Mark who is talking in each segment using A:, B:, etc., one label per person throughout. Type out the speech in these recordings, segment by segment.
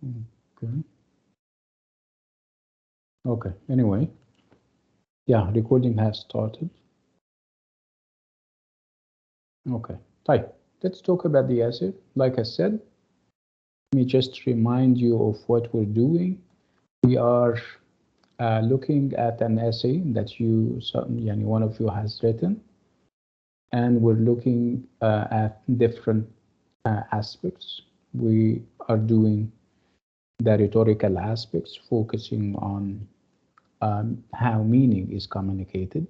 A: Okay. Okay, anyway. Yeah, recording has started. Okay, طيب. Let's talk about the essay. Like I said, let me just remind you of what we're doing. We are looking at an essay that one of you has written, and we're looking at different aspects. We are doing the rhetorical aspects, focusing on how meaning is communicated,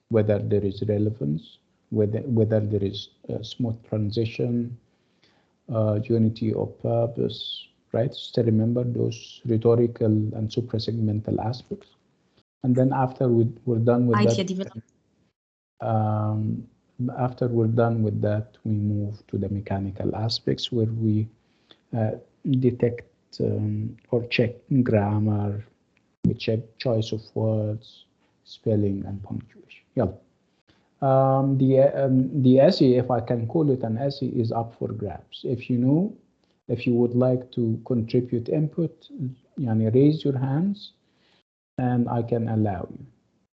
A: whether there is relevance, whether there is a smooth transition, unity of purpose, right? So remember those rhetorical and suprasegmental aspects. And then after we're done with that, after we're done with that, we move to the mechanical aspects where we detect or check grammar, we check choice of words, spelling, and punctuation. Yeah. The essay, if I can call it an essay, is up for grabs. If you would like to contribute input, raise your hands, and I can allow you.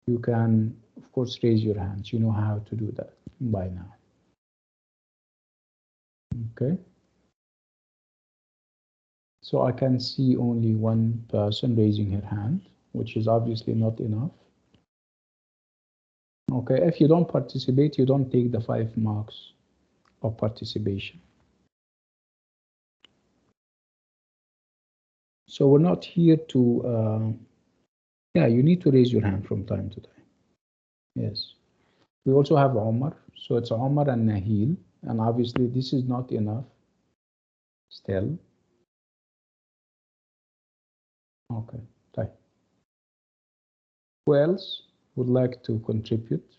A: You can, of course, raise your hands. You know how to do that by now. Okay. So I can see only one person raising her hand, which is obviously not enough. Okay, if you don't participate, you don't take the 5 marks of participation. So we're not here to, yeah, you need to raise your hand from time to time. Yes. We also have Omar. So it's Omar and Nahil. And obviously this is not enough still. Okay, right. Who else would like to contribute?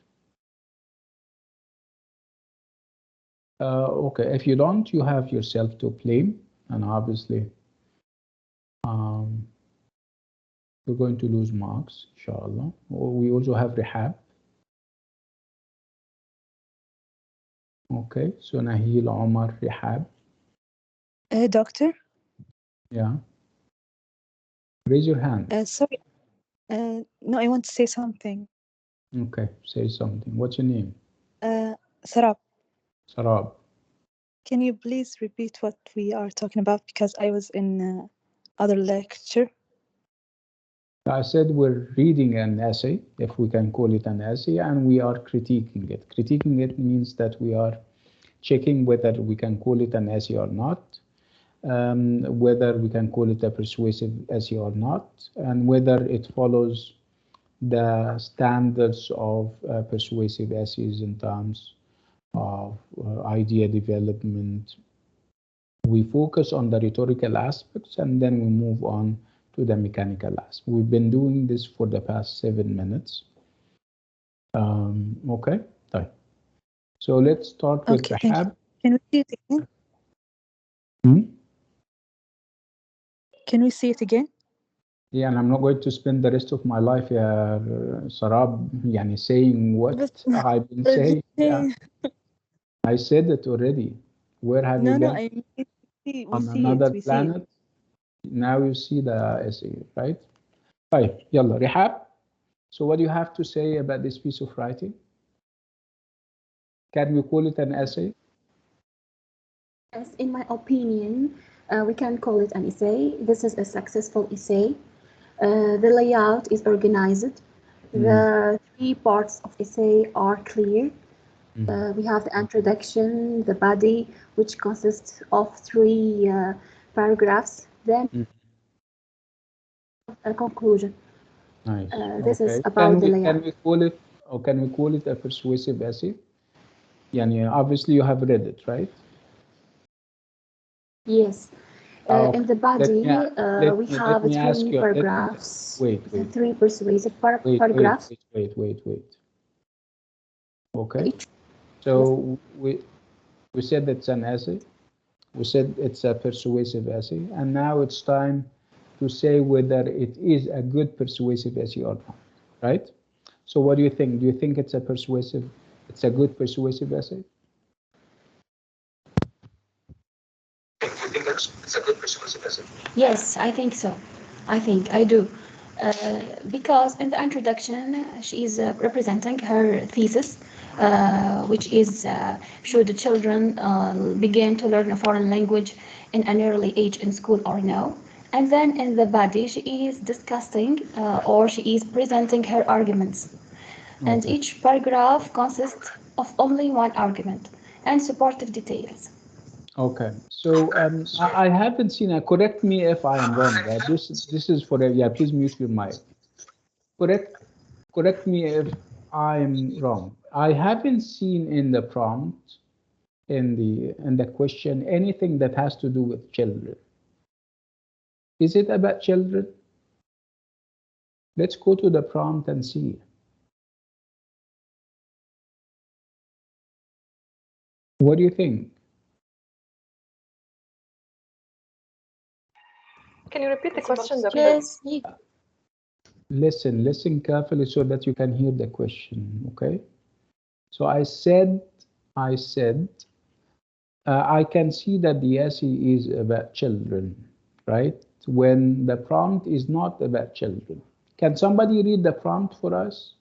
A: Okay, if you don't, you have yourself to blame. And obviously, we're going to lose marks, inshallah. We also have Rehab. Okay, so Nahil, Omar, Rehab.
B: Doctor?
A: Yeah. Raise your hand.
B: Sorry. No, I want to say something.
A: Okay, say something. What's your name?
B: Sarab.
A: Sarab.
B: Can you please repeat what we are talking about? Because I was in other lecture.
A: I said we're reading an essay, if we can call it an essay, and we are critiquing it. Critiquing it means that we are checking whether we can call it an essay or not, whether we can call it a persuasive essay or not, and whether it follows the standards of persuasive essays in terms of idea development. We focus on the rhetorical aspects and then we move on to the mechanical aspect. We've been doing this for the past 7 minutes. Okay, so let's start with Rehab.
B: Can we see it again? Can we see it again?
A: Yeah, and I'm not going to spend the rest of my life, Sarab, saying what I've been saying. Yeah. I said it already. Where have you been?
B: No, I mean,
A: on another planet. Now you see the essay, right? Right, yalla, Rehab. So what do you have to say about this piece of writing? Can we call it an essay?
C: Yes, in my opinion, we can call it an essay. This is a successful essay. The layout is organized. The 3 parts of essay are clear. We have the introduction, the body, which consists of 3 paragraphs, then a conclusion.
A: Nice.
C: This is about the layout.
A: Can we call it a persuasive essay? Obviously you have read it, right?
C: Yes. In the body, we have 3 paragraphs.
A: Wait.
C: 3 persuasive paragraphs.
A: Wait. Okay. So we said it's an essay. We said it's a persuasive essay, and now it's time to say whether it is a good persuasive essay or not, right? So what do you think? Do you think it's a good persuasive essay?
D: Do you think it's a good persuasive essay?
C: Yes, I think so. I do. Because in the introduction, she is representing her thesis, which is should the children begin to learn a foreign language in an early age in school or no? And then in the body, she is discussing or she is presenting her arguments. And
A: Okay.
C: each paragraph consists of only one argument and supportive details.
A: Okay. So I haven't seen. Correct me if I am wrong. This is for yeah. Please mute your mic. Correct me if I'm wrong. I haven't seen in the prompt in the question anything that has to do with children. Is it about children? Let's go to the prompt and see. What do you think?
E: Can you repeat the question, Doctor?
C: Yes.
A: Listen carefully so that you can hear the question, okay? So I said, I can see that the essay is about children, right? When the prompt is not about children. Can somebody read the prompt for us?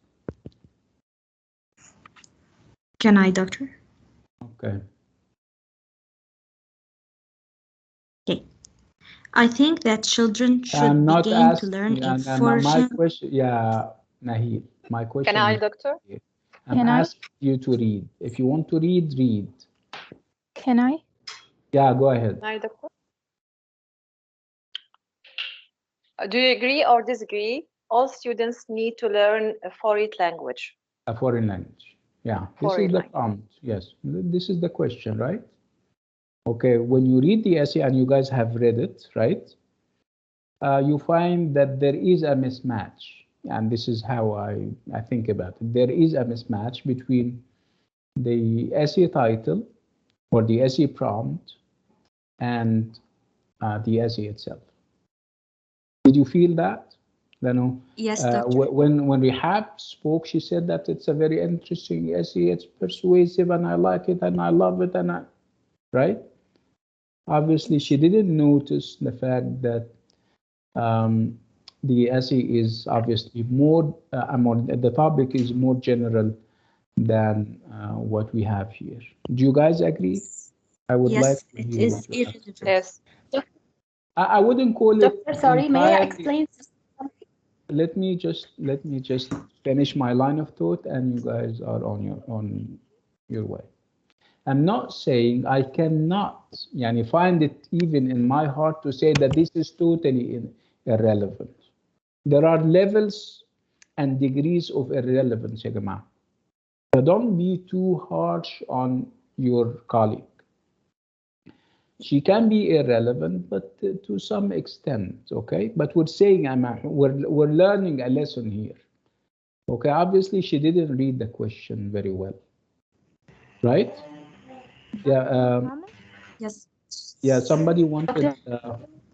F: Can I, Doctor?
A: Okay.
F: Okay. I think that children should begin to learn a
A: my
F: foreign.
A: question, yeah, Nahil, my question.
E: Can I, Doctor?
A: I'm asking you to read. If you want to read, read.
B: Can I?
A: Yeah, go ahead.
E: Can I, Doctor? Do you agree or disagree? All students need to learn a foreign language.
A: A foreign language. Yeah, this is the prompt. Yes, this is the question, right? Okay, when you read the essay and you guys have read it, right? You find that there is a mismatch. And this is how I think about it. There is a mismatch between the essay title or the essay prompt and the essay itself. Did you feel that?
F: Yes, Doctor.
A: When Rehab spoke, she said that it's a very interesting essay. It's persuasive, and I like it, and I love it, right? Obviously, she didn't notice the fact that the essay is obviously more. The topic is more general than what we have here. Do you guys agree? I would like to hear
F: it is irrelevant.
E: Yes.
A: I wouldn't call it.
C: Doctor, sorry, may I explain?
A: Let me just finish my line of thought, and you guys are on your way. I'm not saying I cannot find it even in my heart to say that this is totally irrelevant. There are levels and degrees of irrelevance, ya Jama'ah. So don't be too harsh on your colleague. She can be irrelevant, but to some extent, okay? But we're saying, we're learning a lesson here. Okay, obviously she didn't read the question very well, right? Yeah.
F: Yes.
A: Yeah. Somebody wanted.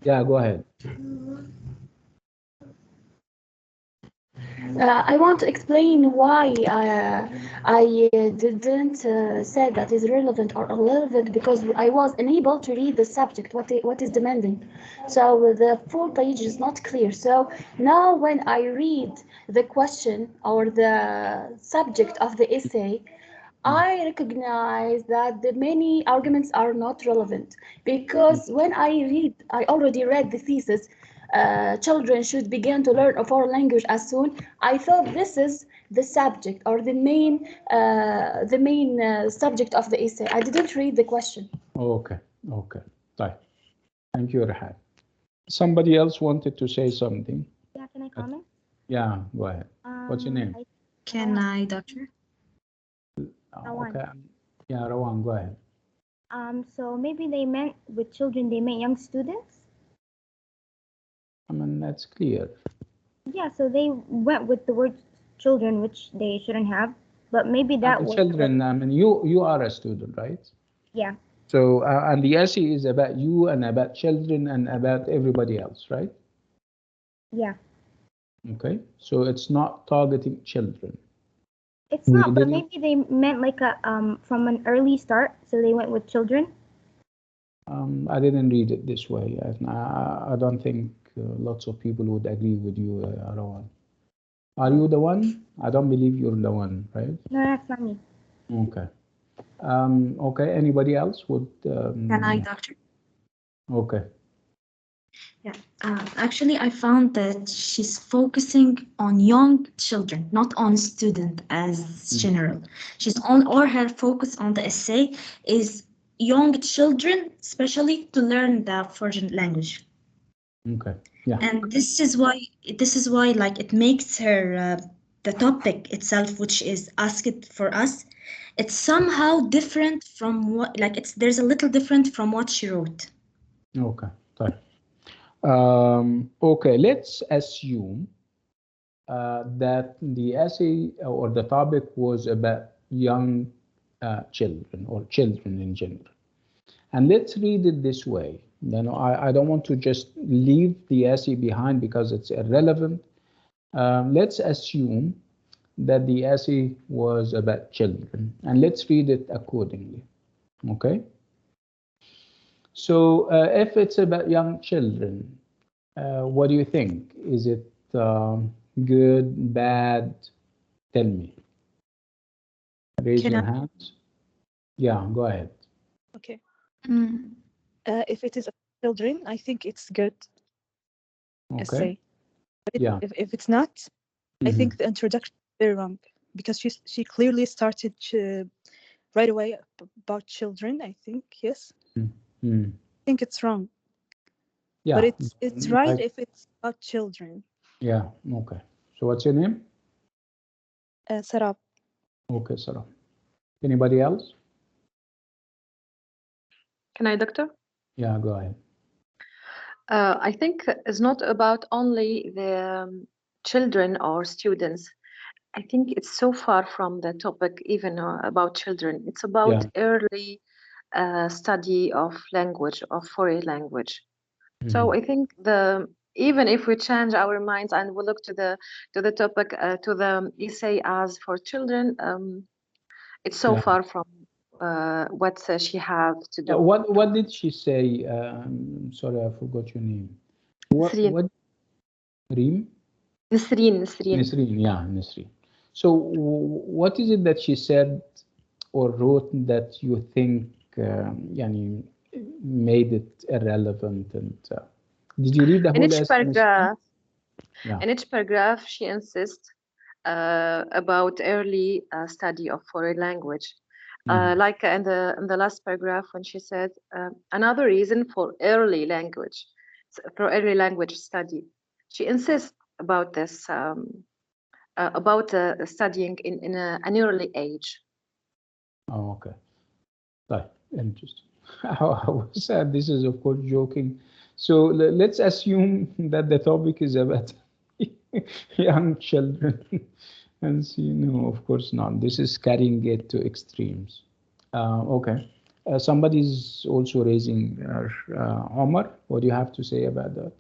A: Yeah. Go ahead.
C: I want to explain why I didn't say that is relevant or irrelevant, because I was unable to read the subject, what is demanding. So the full page is not clear. So now when I read the question or the subject of the essay, I recognize that the many arguments are not relevant, because when I already read the thesis, children should begin to learn a foreign language as soon. I thought this is the subject or the main subject of the essay. I didn't read the question.
A: Okay. Okay. Right. Thank you, Rahat. Somebody else wanted to say something.
G: Yeah, can I comment?
A: Yeah, go ahead. What's your name?
F: Can I, Doctor?
G: Rawan.
A: Okay. Yeah, Rawan, go ahead.
G: So maybe they meant with children, they meant young students.
A: I mean, that's clear.
G: Yeah, so they went with the word children, which they shouldn't have. But maybe that was
A: children. I mean, you are a student, right?
G: Yeah.
A: So, and the essay is about you and about children and about everybody else, right?
G: Yeah.
A: Okay. So it's not targeting children.
G: It's not, but maybe they meant like a from an early start, so they went with children.
A: I didn't read it this way. I don't think lots of people would agree with you, Rawan. Are you the one? I don't believe you're the one, right?
G: No, that's not me.
A: Okay. Okay. Anybody else would?
F: Can I, Doctor?
A: Okay.
F: Yeah. Actually, I found that she's focusing on young children, not on student as general. She's on, or her focus on the essay is young children, especially to learn the foreign language.
A: Okay. Yeah.
F: And this is why like it makes her the topic itself, which is asked for us, it's somehow different from what, like there's a little different from what she wrote.
A: Okay. Fine. Okay. Let's assume that the essay or the topic was about young children or children in general. And let's read it this way. I don't want to just leave the essay behind because it's irrelevant. Let's assume that the essay was about children, and let's read it accordingly. Okay? So if it's about young children, what do you think? Is it good, bad? Tell me. Raise your hands. Yeah, go ahead.
B: Okay. If it is children, I think it's good.
A: Okay.
B: Essay. But
A: Yeah.
B: If it's not, I think the introduction is very wrong because she clearly started right away about children. I think yes. I think it's wrong.
A: Yeah.
B: But it's right if it's about children.
A: Yeah. Okay. So what's your name?
B: Sarab.
A: Okay, Sarab. Anybody else?
E: Can I, Doctor?
A: Yeah, go ahead.
E: I think it's not about only the children or students. I think it's so far from the topic, even about children. It's about early study of language, of foreign language. So I think even if we change our minds and we look to the topic, to the essay as for children, it's so far from what she has to do.
A: What did she say? Sorry, I forgot your name. What? Reem?
E: Nisreen.
A: Nisreen, yeah, Nisreen. So what is it that she said or wrote that you think made it irrelevant? And did you read the whole essay?
E: In each paragraph, she insists about early study of foreign language. Like in the last paragraph when she said another reason for early language study. She insists about this, about studying in an early age.
A: Oh, okay. Right. Interesting. I was sad. This is, of course, joking. So let's assume that the topic is about young children. And see, no, of course not. This is carrying it to extremes. Okay. Somebody's also raising Omar. What do you have to say about that?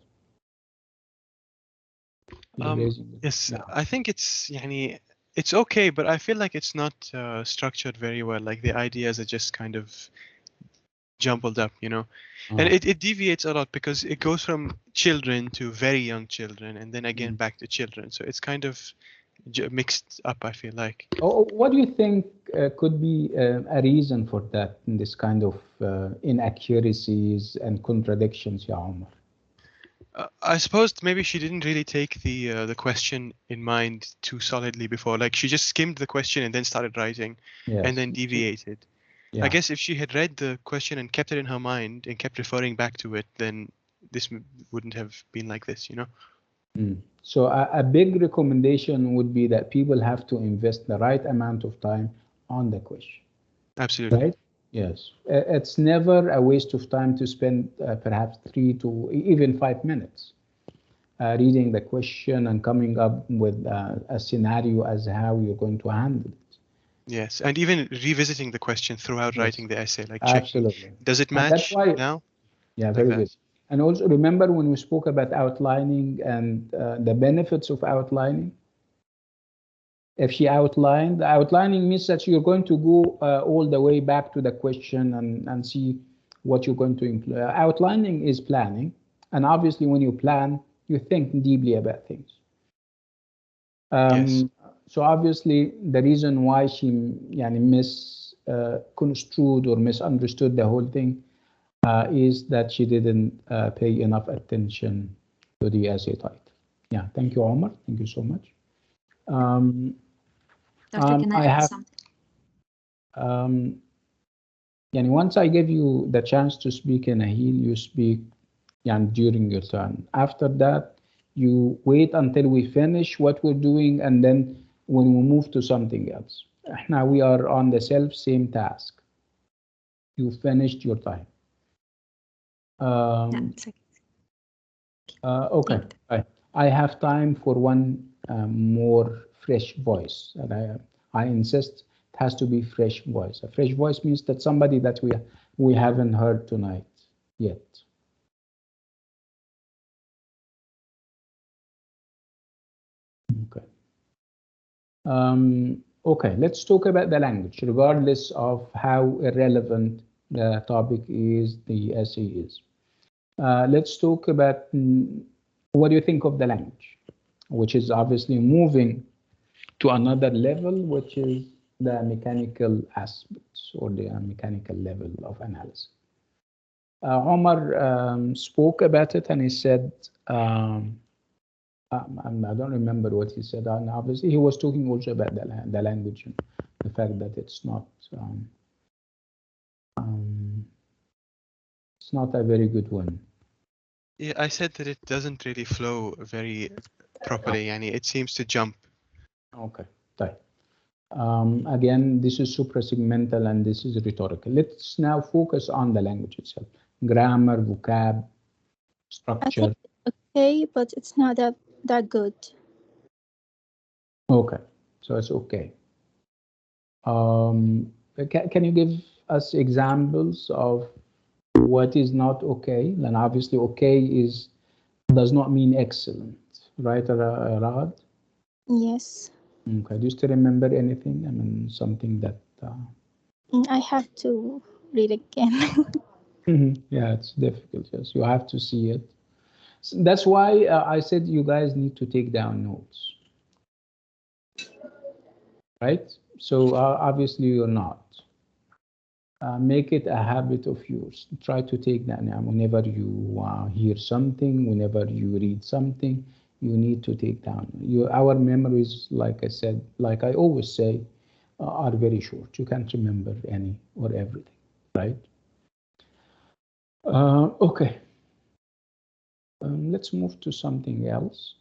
H: Yes, I think it's okay, but I feel like it's not structured very well. Like the ideas are just kind of jumbled up, and it deviates a lot because it goes from children to very young children and then again back to children. So it's kind of mixed up, I feel like.
A: What do you think could be a reason for that, in this kind of inaccuracies and contradictions, Ya Omar?
H: I suppose maybe she didn't really take the question in mind too solidly before. Like she just skimmed the question and then started writing, and then deviated. Yeah. I guess if she had read the question and kept it in her mind and kept referring back to it, then this wouldn't have been like this,
A: So a big recommendation would be that people have to invest the right amount of time on the question.
H: Absolutely.
A: Right? Yes. It's never a waste of time to spend perhaps 3 to even 5 minutes reading the question and coming up with a scenario as how you're going to handle it.
H: Yes, and even revisiting the question throughout writing the essay, like
A: Absolutely.
H: checking, does it match now?
A: Yeah, very good. And also remember when we spoke about outlining and the benefits of outlining? If she outlined, outlining means that you're going to go all the way back to the question and see what you're going to include. Outlining is planning, and obviously when you plan, you think deeply about things.
H: Yes.
A: So obviously the reason why she misconstrued or misunderstood the whole thing is that she didn't pay enough attention to the essay title. Yeah, thank you, Omar. Thank you so much.
F: Doctor, can I add something?
A: Once I give you the chance to speak in a heel, you speak during your turn. After that, you wait until we finish what we're doing, and then when we move to something else. Now we are on the same task. You finished your time. Okay. I have time for one more fresh voice, and I insist it has to be fresh voice. A fresh voice means that somebody that we haven't heard tonight yet. Okay. Okay, let's talk about the language, regardless of how irrelevant the topic is, the essay is. Let's talk about what do you think of the language, which is obviously moving to another level, which is the mechanical aspects or the mechanical level of analysis. Omar spoke about it, and he said, I don't remember what he said, and obviously he was talking also about the language and the fact that it's not a very good one.
H: Yeah, I said that it doesn't really flow very properly. It seems to jump.
A: Okay, right. Again, this is suprasegmental and this is rhetorical. Let's now focus on the language itself. Grammar, vocab, structure.
B: I think it's okay, but it's not that good.
A: Okay, so it's okay. Can you give us examples of what is not okay? And obviously okay does not mean excellent, right, Raad?
B: Yes.
A: Okay, do you still remember anything? I mean, something that...
B: I have to read again.
A: Yeah, it's difficult, yes. You have to see it. So that's why I said you guys need to take down notes. Right? So obviously you're not. Make it a habit of yours. Try to take that now. Whenever you hear something, whenever you read something, you need to take down. Our memories, like I said, like I always say, are very short. You can't remember any or everything, right? Okay. Let's move to something else.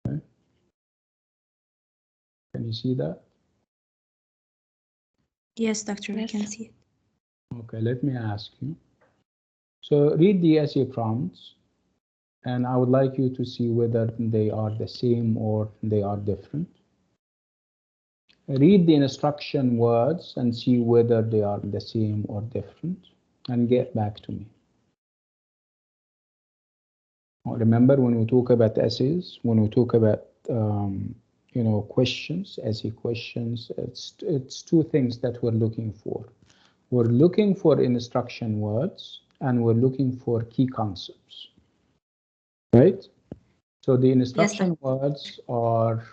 A: Okay. Can you see that?
F: Yes, Doctor, I can see it.
A: Okay, let me ask you. So read the essay prompts, and I would like you to see whether they are the same or they are different. Read the instruction words and see whether they are the same or different, and get back to me. Remember, when we talk about essays, when we talk about questions, essay questions, it's two things that we're looking for. We're looking for instruction words, and we're looking for key concepts, right? So the instruction words are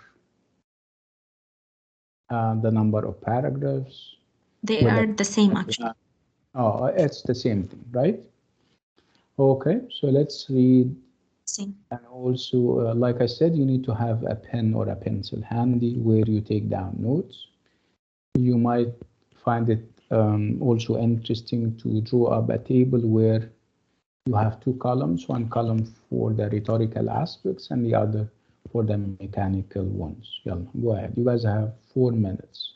A: the number of paragraphs.
F: They are the same, actually.
A: Oh, it's the same thing, right? Okay, so let's read.
F: Same.
A: And also, like I said, you need to have a pen or a pencil handy where you take down notes. You might find it also interesting to draw up a table where you have two columns, one column for the rhetorical aspects and the other for the mechanical ones. Yeah, go ahead. You guys have 4 minutes.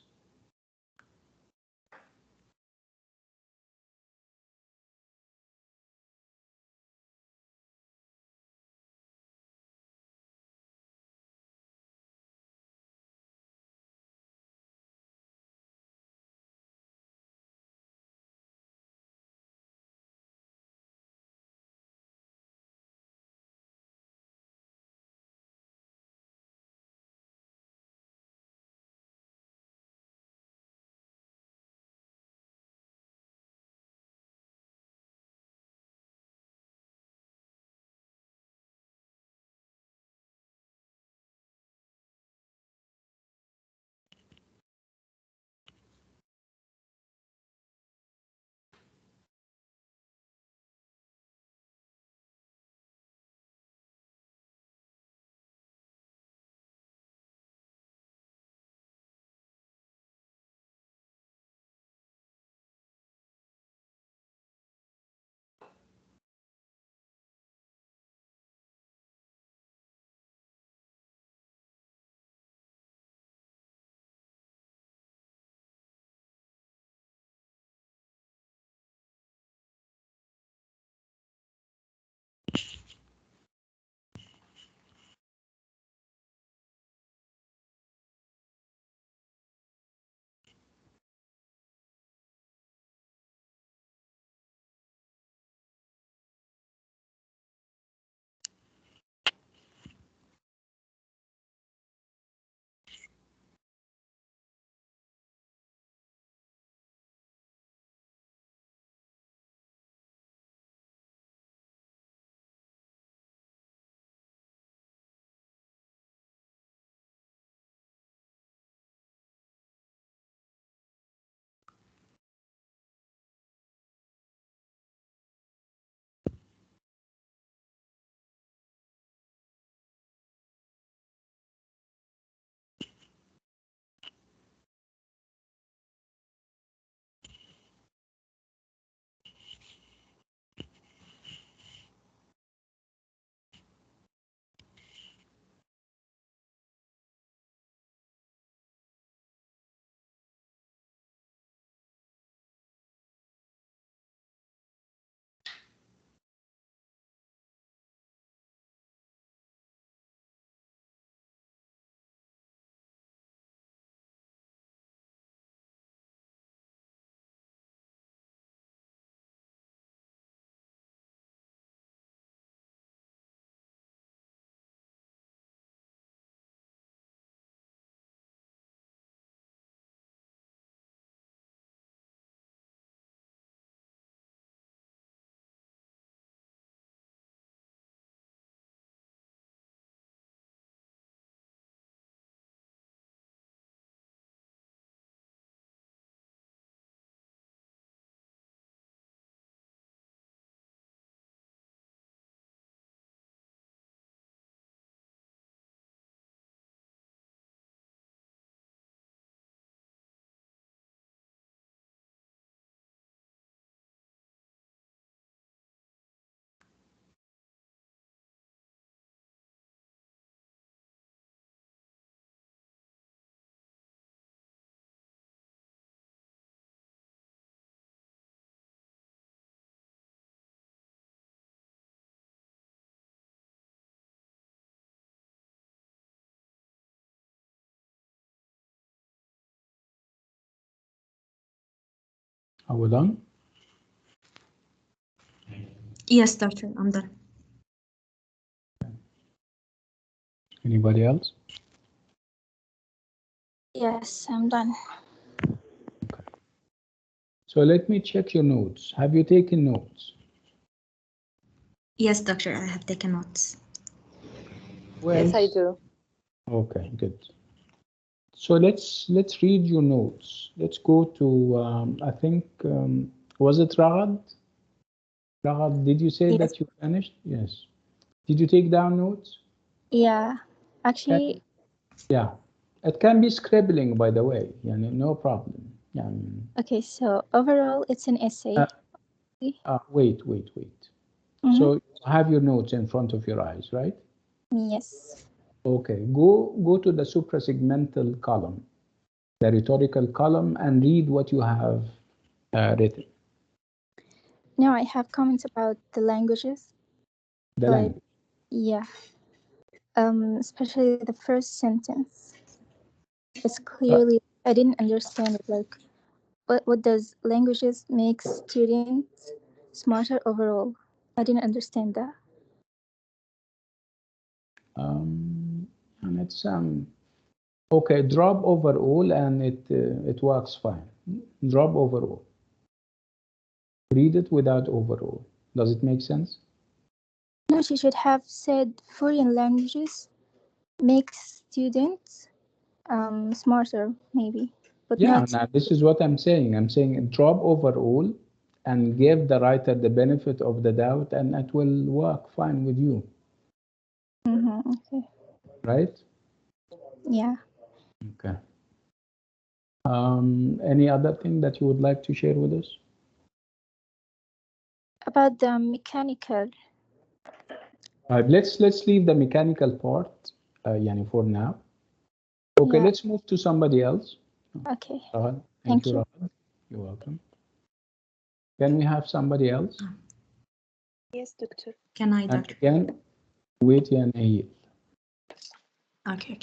A: Are we done?
F: Yes, doctor, I'm done.
A: Anybody else?
I: Yes, I'm done.
A: Okay. So let me check your notes. Have you taken notes?
F: Yes, doctor, I have taken notes.
A: Well,
E: Yes, I do.
A: okay, good. So let's read your notes. Let's go to I think was it Ragad? Ragad, did you say
I: Yes.
A: that you finished? Yes. Did you take down notes?
I: Yeah, actually,
A: Yeah. It can be scribbling, by the way. Yeah, no problem. Yeah.
I: okay, so overall, it's an essay.
A: Wait. So you have your notes in front of your eyes, right?
I: Yes.
A: Okay. Go to the suprasegmental column, the rhetorical column, and read what you have written.
I: Now I have comments about the languages.
A: The
I: Like,
A: language.
I: yeah. Especially the first sentence. It's clearly, I didn't understand it. Like, what does languages make students smarter overall? I didn't understand that.
A: And it's okay. Drop overall, and it works fine. Drop overall. Read it without overall. Does it make sense?
I: No, she should have said foreign languages make students smarter, maybe. But
A: Yeah,
I: not.
A: now this is what I'm saying. I'm saying drop overall and give the writer the benefit of the doubt, and it will work fine with you.
I: Okay.
A: Right?
I: Yeah.
A: Okay. Any other thing that you would like to share with us?
I: About the mechanical.
A: Let's leave the mechanical part, for now. Okay,
I: Yeah.
A: let's move to somebody else.
I: Okay.
A: Rahad.
I: Thank you.
A: Rahad. You're welcome. Can we have somebody else?
E: Yes, doctor.
F: Can I,
A: And
F: doctor?
A: again, wait and Ayil.
F: Okay.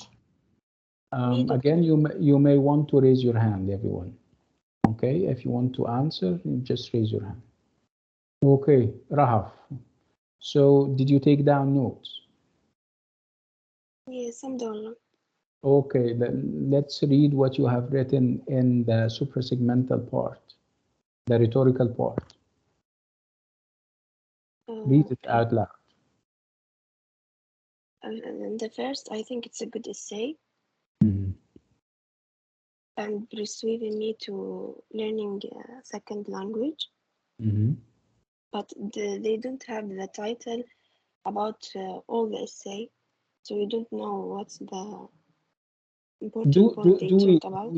A: Again, you may want to raise your hand, everyone. Okay, if you want to answer, you just raise your hand. Okay, Rahaf. So, did you take down notes?
E: Yes, I'm done.
A: Okay, let's read what you have written in the suprasegmental part, the rhetorical part. Read it out loud.
E: And the first, I think it's a good essay and persuading me to learning a second language. But they don't have the title about all the essay, so we don't know what's the important point they talk about.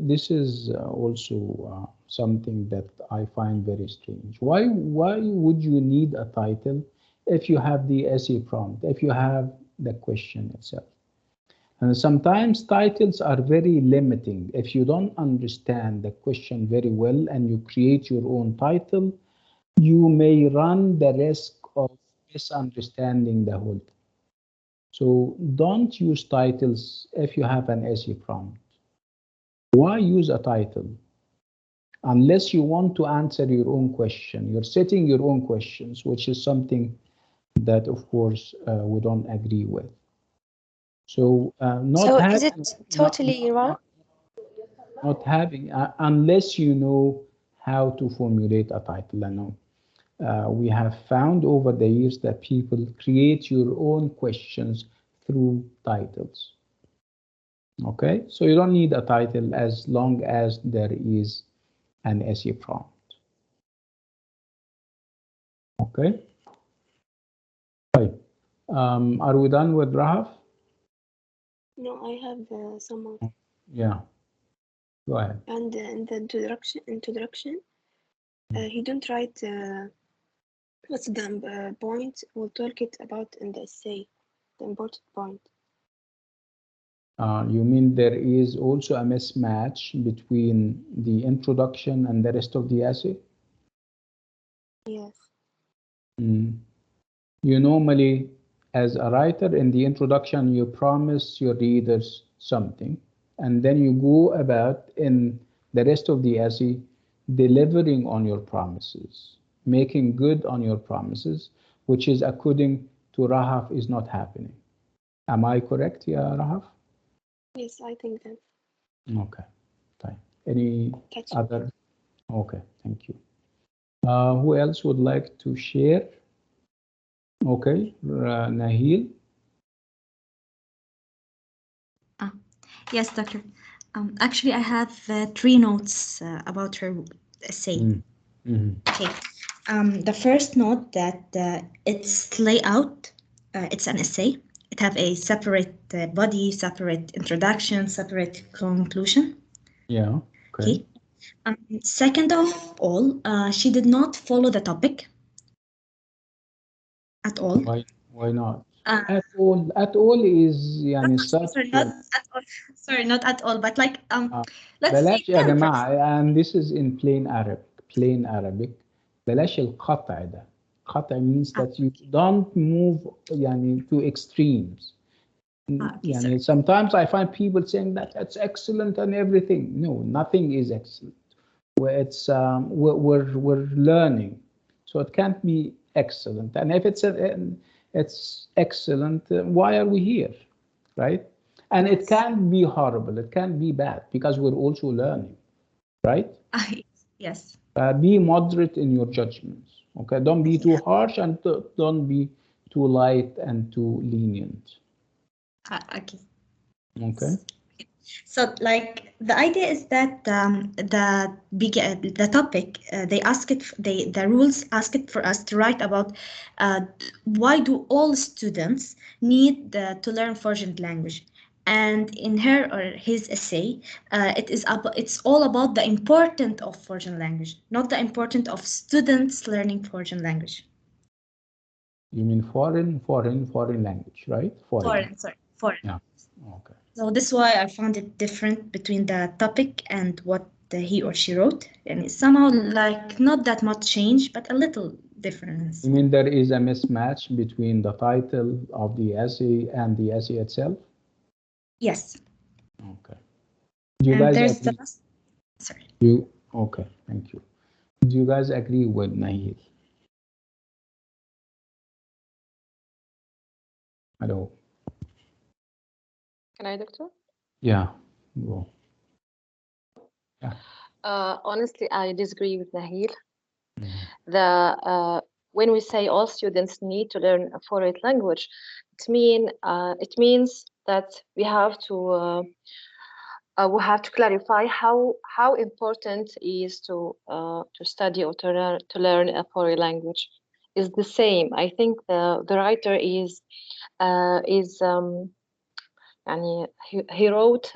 A: This is also something that I find very strange. Why would you need a title if you have the essay prompt, if you have the question itself? And sometimes titles are very limiting. If you don't understand the question very well and you create your own title, you may run the risk of misunderstanding the whole thing. So don't use titles if you have an essay prompt. Why use a title? Unless you want to answer your own question. You're setting your own questions, which is something that, of course, we don't agree with. So
I: Is it totally wrong?
A: Not having, unless you know how to formulate a title. I know we have found over the years that people create your own questions through titles. Okay, so you don't need a title as long as there is an essay prompt. Okay. Right. Are we done with Rahaf?
E: No, I have some more.
A: Yeah. Go ahead.
E: And in the introduction, he don't write what's the point. We'll talk it about in the essay, the important point.
A: You mean there is also a mismatch between the introduction and the rest of the essay?
E: Yes.
A: You normally, as a writer, in the introduction, you promise your readers something, and then you go about in the rest of the essay delivering on your promises, making good on your promises, which is according to Rahaf is not happening. Am I correct, yeah, Rahaf?
C: Yes, I think that.
A: Okay, fine. Any other? Okay, thank you. Who else would like to share? Okay, Nahil.
F: Yes, doctor. Actually, I have 3 notes about her essay. Okay. The first note that its layout, it's an essay. It have a separate body, separate introduction, separate conclusion.
A: Yeah. Okay.
F: Second of all, she did not follow the topic at all.
A: Why not? At all is يعني
F: sorry, not at all, but like let's
A: بلاش
F: say
A: يا جماعة, and this is in plain Arabic. بلاش القطع ده. قطع means that you don't move يعني to extremes. يعني sometimes I find people saying that it's excellent and everything. No, nothing is excellent. It's we're learning, so it can't be excellent. And if it's excellent, why are we here, right? And it can't be horrible. It can't be bad because we're also learning, right?
F: Yes.
A: Be moderate in your judgments. Okay, don't be too harsh and don't be too light and too lenient.
F: Okay.
A: Okay.
F: So, like, the idea is that the topic the rules ask it for us to write about why do all students need to learn foreign language, and in her or his essay, it's all about the importance of foreign language, not the importance of students learning foreign language.
A: You mean foreign language, right?
F: Foreign.
A: Yeah. Okay.
F: So this is why I found it different between the topic and what he or she wrote, and it's somehow like not that much change, but a little difference.
A: You mean there is a mismatch between the title of the essay and the essay itself?
F: Yes.
A: Okay. Do you guys agree?
F: Sorry.
A: Okay, thank you. Do you guys agree with Nahil? Hello.
E: Can I, doctor?
A: Yeah. Go. Yeah.
E: Honestly, I disagree with Nahil. When we say all students need to learn a foreign language, it means that we have to clarify how important it is to study or to learn a foreign language. Is the same. I think the writer is he wrote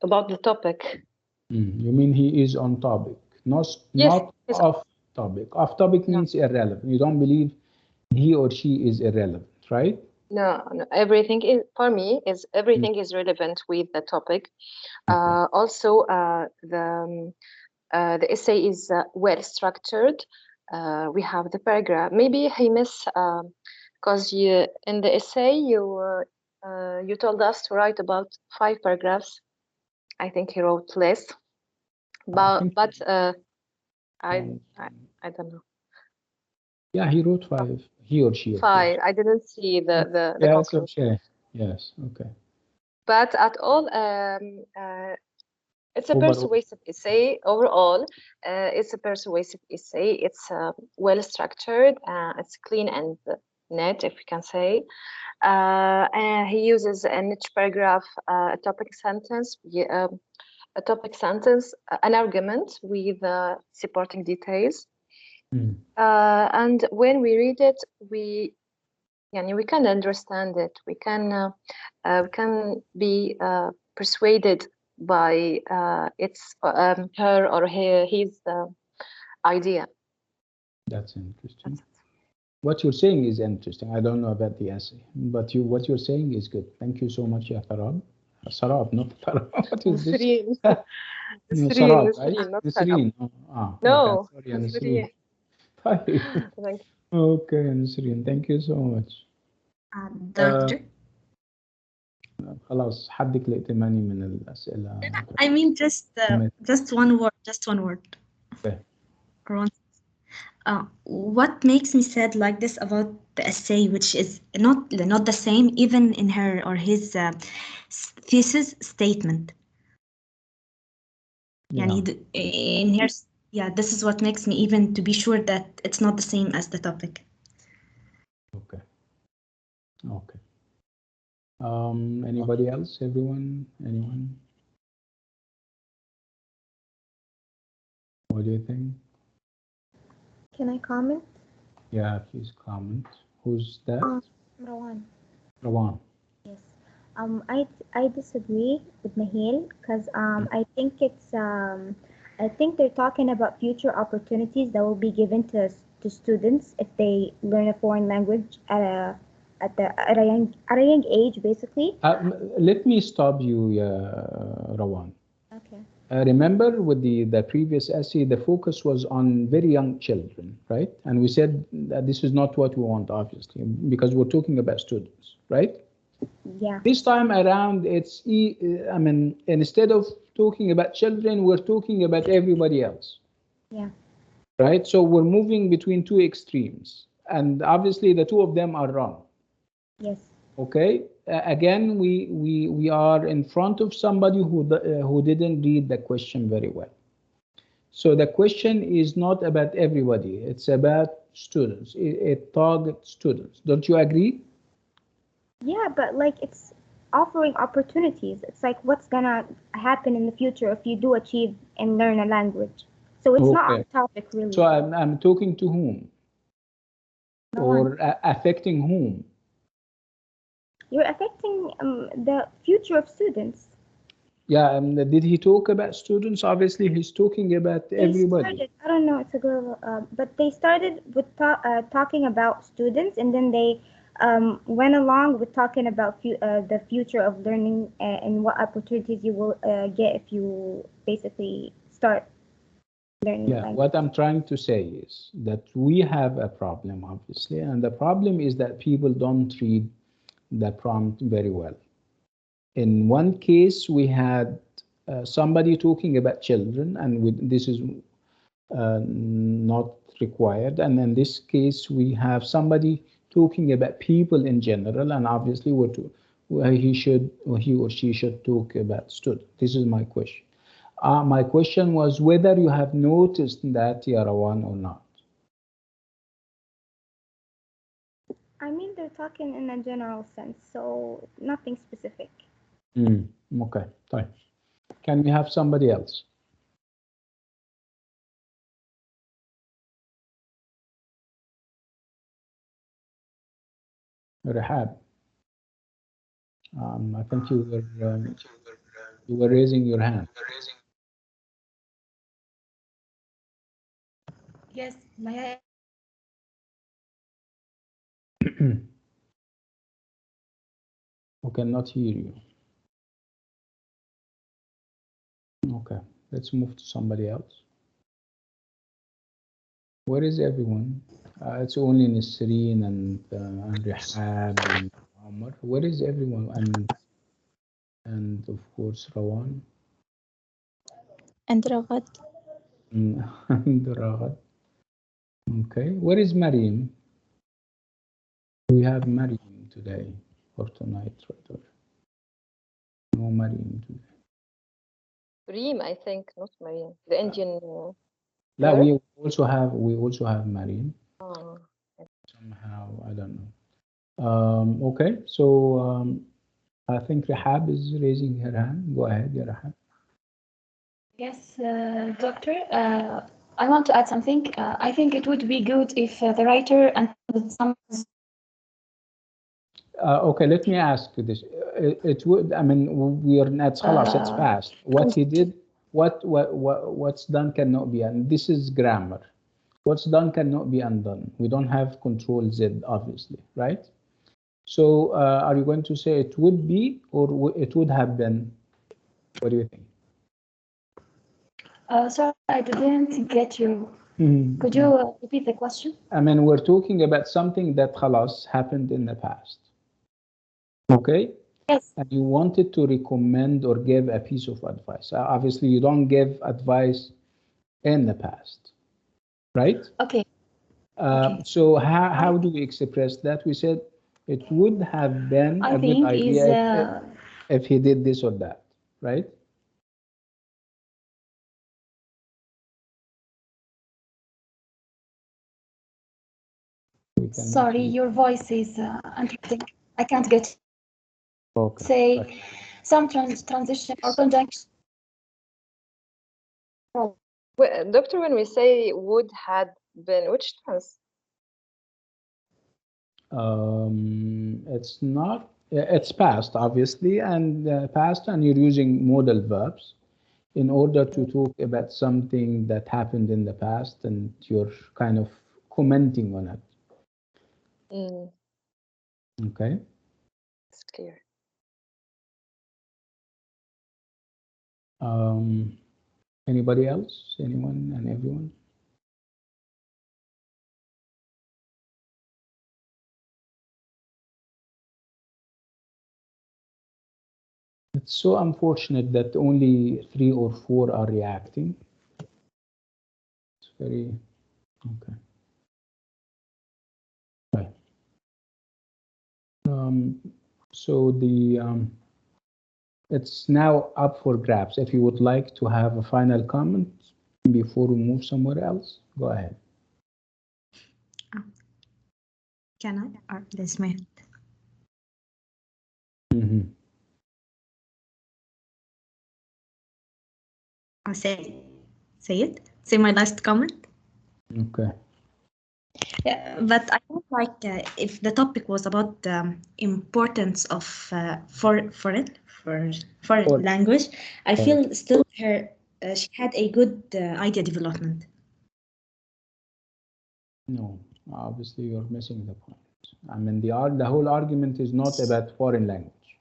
E: about the topic.
A: You mean he is on topic, not off topic. Off topic means irrelevant. You don't believe he or she is irrelevant, right?
E: No. Everything is, for me, everything is relevant with the topic. Also, the essay is well structured. We have the paragraph. Maybe he missed because in the essay you told us to write about 5 paragraphs. I think he wrote less, but I don't know.
A: Yeah, he wrote 5. He or she.
E: 5. I didn't see the
A: yes,
E: conclusion.
A: okay. Yes, okay.
E: But at all, it's a persuasive essay. Overall, it's a persuasive essay. It's well structured. It's clean and net, if we can say. And he uses in each paragraph a topic sentence, an argument with supporting details. And when we read it, we can understand it. We can be persuaded by its her or his idea.
A: That's interesting. What you're saying is interesting. I don't know about the essay, but what you're saying is good. Thank you so much, ya Tarab. Sarab, not Tarab. What is this?
E: Nisreen,
A: right?
E: not
A: Nisreen.
E: No,
A: okay. Sorry, Nisreen. Okay, Nisreen. Thank you so much.
F: Doctor?
A: خلاص حدك لائتماني من الأسئلة.
F: I mean just one word, just one word.
A: Okay.
F: Or one. What makes me sad like this about the essay, which is not the same even in her or his thesis statement.
A: Yeah.
F: In here, yeah, this is what makes me even to be sure that it's not the same as the topic.
A: Okay. Okay. Anybody else? Everyone? Anyone? What do you think?
G: Can I comment?
A: Yeah, please comment. Who's that?
G: Rawan.
A: Rawan.
G: Yes. I disagree with Nahil because I think I think they're talking about future opportunities that will be given to students if they learn a foreign language at a young age, basically.
A: Let me stop you, Rawan.
G: Okay.
A: Remember with the previous essay, the focus was on very young children, right? And we said that this is not what we want, obviously, because we're talking about students, right?
G: Yeah.
A: This time around, I mean, instead of talking about children, we're talking about everybody else.
G: Yeah.
A: Right? So we're moving between two extremes. And obviously, the two of them are wrong.
G: Yes.
A: Okay? Again, we are in front of somebody who didn't read the question very well. So the question is not about everybody. It's about students. It targets students. Don't you agree?
G: Yeah, but like it's offering opportunities. It's like what's gonna happen in the future if you do achieve and learn a language. So it's not on topic really.
A: So I'm talking to whom?
G: No
A: or
G: one.
A: Affecting whom?
G: You're affecting the future of students.
A: Yeah, did he talk about students? Obviously, he's talking about everybody.
G: I don't know, it's a girl, but they started with talking about students, and then they went along with talking about the future of learning and what opportunities you will get if you basically start learning.
A: Yeah, what I'm trying to say is that we have a problem, obviously, and the problem is that people don't read the prompt very well. In one case, we had somebody talking about children, and this is not required. And in this case, we have somebody talking about people in general, and obviously, he or she should talk about students. This is my question. My question was whether you have noticed that, Yarawan, or not.
G: I mean, they're talking in a general sense, so nothing specific.
A: Okay, fine. Can we have somebody else? Rahab. I think you were raising your hand.
J: Yes, may I?
A: We cannot hear you. Okay, let's move to somebody else. Where is everyone? It's only Nisreen and Rahab and Omar. Where is everyone? And of course Rawan.
I: And Ragad.
A: And Ragad. Okay, where is Mariam? We have Mariam today or tonight, rather. No Mariam today.
E: Reem, I think, not Mariam. The Indian.
A: No, we also have Mariam.
E: Oh.
A: Somehow, I don't know. Okay, so I think Rahab is raising her hand. Go ahead, Rahab.
J: Yes, doctor. I want to add something. I think it would be good if the writer and some.
A: Okay, let me ask you this. It would. I mean, we are not. It's fast. What he did, what's done cannot be, and this is grammar. What's done cannot be undone. We don't have Control Z, obviously, right? So, are you going to say it would be or it would have been? What do you think?
J: Sorry, I didn't get you. Could you repeat the question?
A: I mean, we're talking about something that khalas happened in the past. Okay?
J: Yes.
A: And you wanted to recommend or give a piece of advice. Obviously, you don't give advice in the past, right?
J: Okay.
A: So how do we express that? We said it would have been
J: I
A: a good
J: think is
A: idea if he did this or that, right?
J: sorry, your voice is interesting. I can't get
A: Okay.
J: say some transition or conjunction.
E: Doctor, when we say would had been, which tense?
A: It's not, it's past, obviously, and past, and you're using modal verbs in order to talk about something that happened in the past, and you're kind of commenting on it. Okay.
E: It's clear.
A: Anybody else? Anyone and everyone? It's so unfortunate that only 3 or 4 are reacting. It's very okay. Right. So the it's now up for grabs. If you would like to have a final comment before we move somewhere else, go ahead.
F: Can I? Or this my I'll say it. Say my last comment.
A: Okay.
F: Yeah, but I would like if the topic was about the importance of foreign language. I feel still she had a good idea development.
A: No, obviously you're missing the point. I mean, the whole argument is not about foreign language.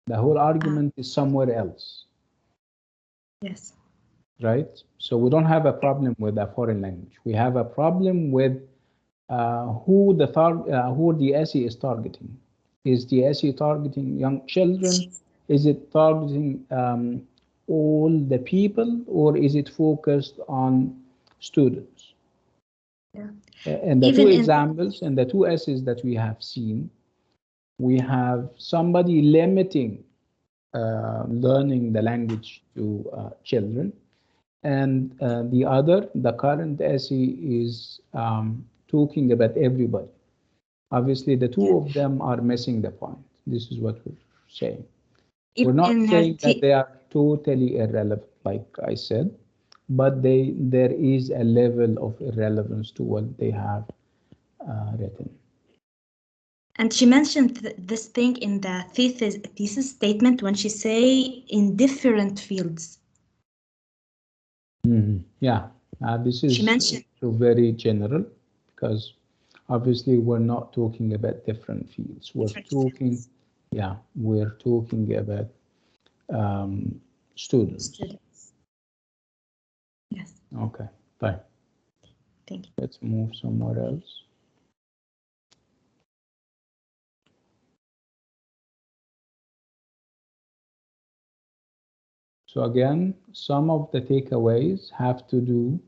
A: The whole argument is somewhere else.
F: Yes.
A: Right? So we don't have a problem with a foreign language. We have a problem with who the essay is targeting. Is the essay targeting young children? Is it targeting all the people, or is it focused on students?
F: Yeah.
A: And the two examples and the two essays that we have seen, we have somebody limiting learning the language to children, and the current essay is talking about everybody. Obviously, the two of them are missing the point. This is what we're saying. We're not saying that they are totally irrelevant, like I said, but there is a level of irrelevance to what they have written.
F: And she mentioned this thing in the thesis statement when she say in different fields.
A: Yeah, this is very general, because obviously we're not talking about different fields. We're talking about students.
F: Yes.
A: Okay, fine.
F: Thank you.
A: Let's move somewhere else. So again, some of the takeaways have to do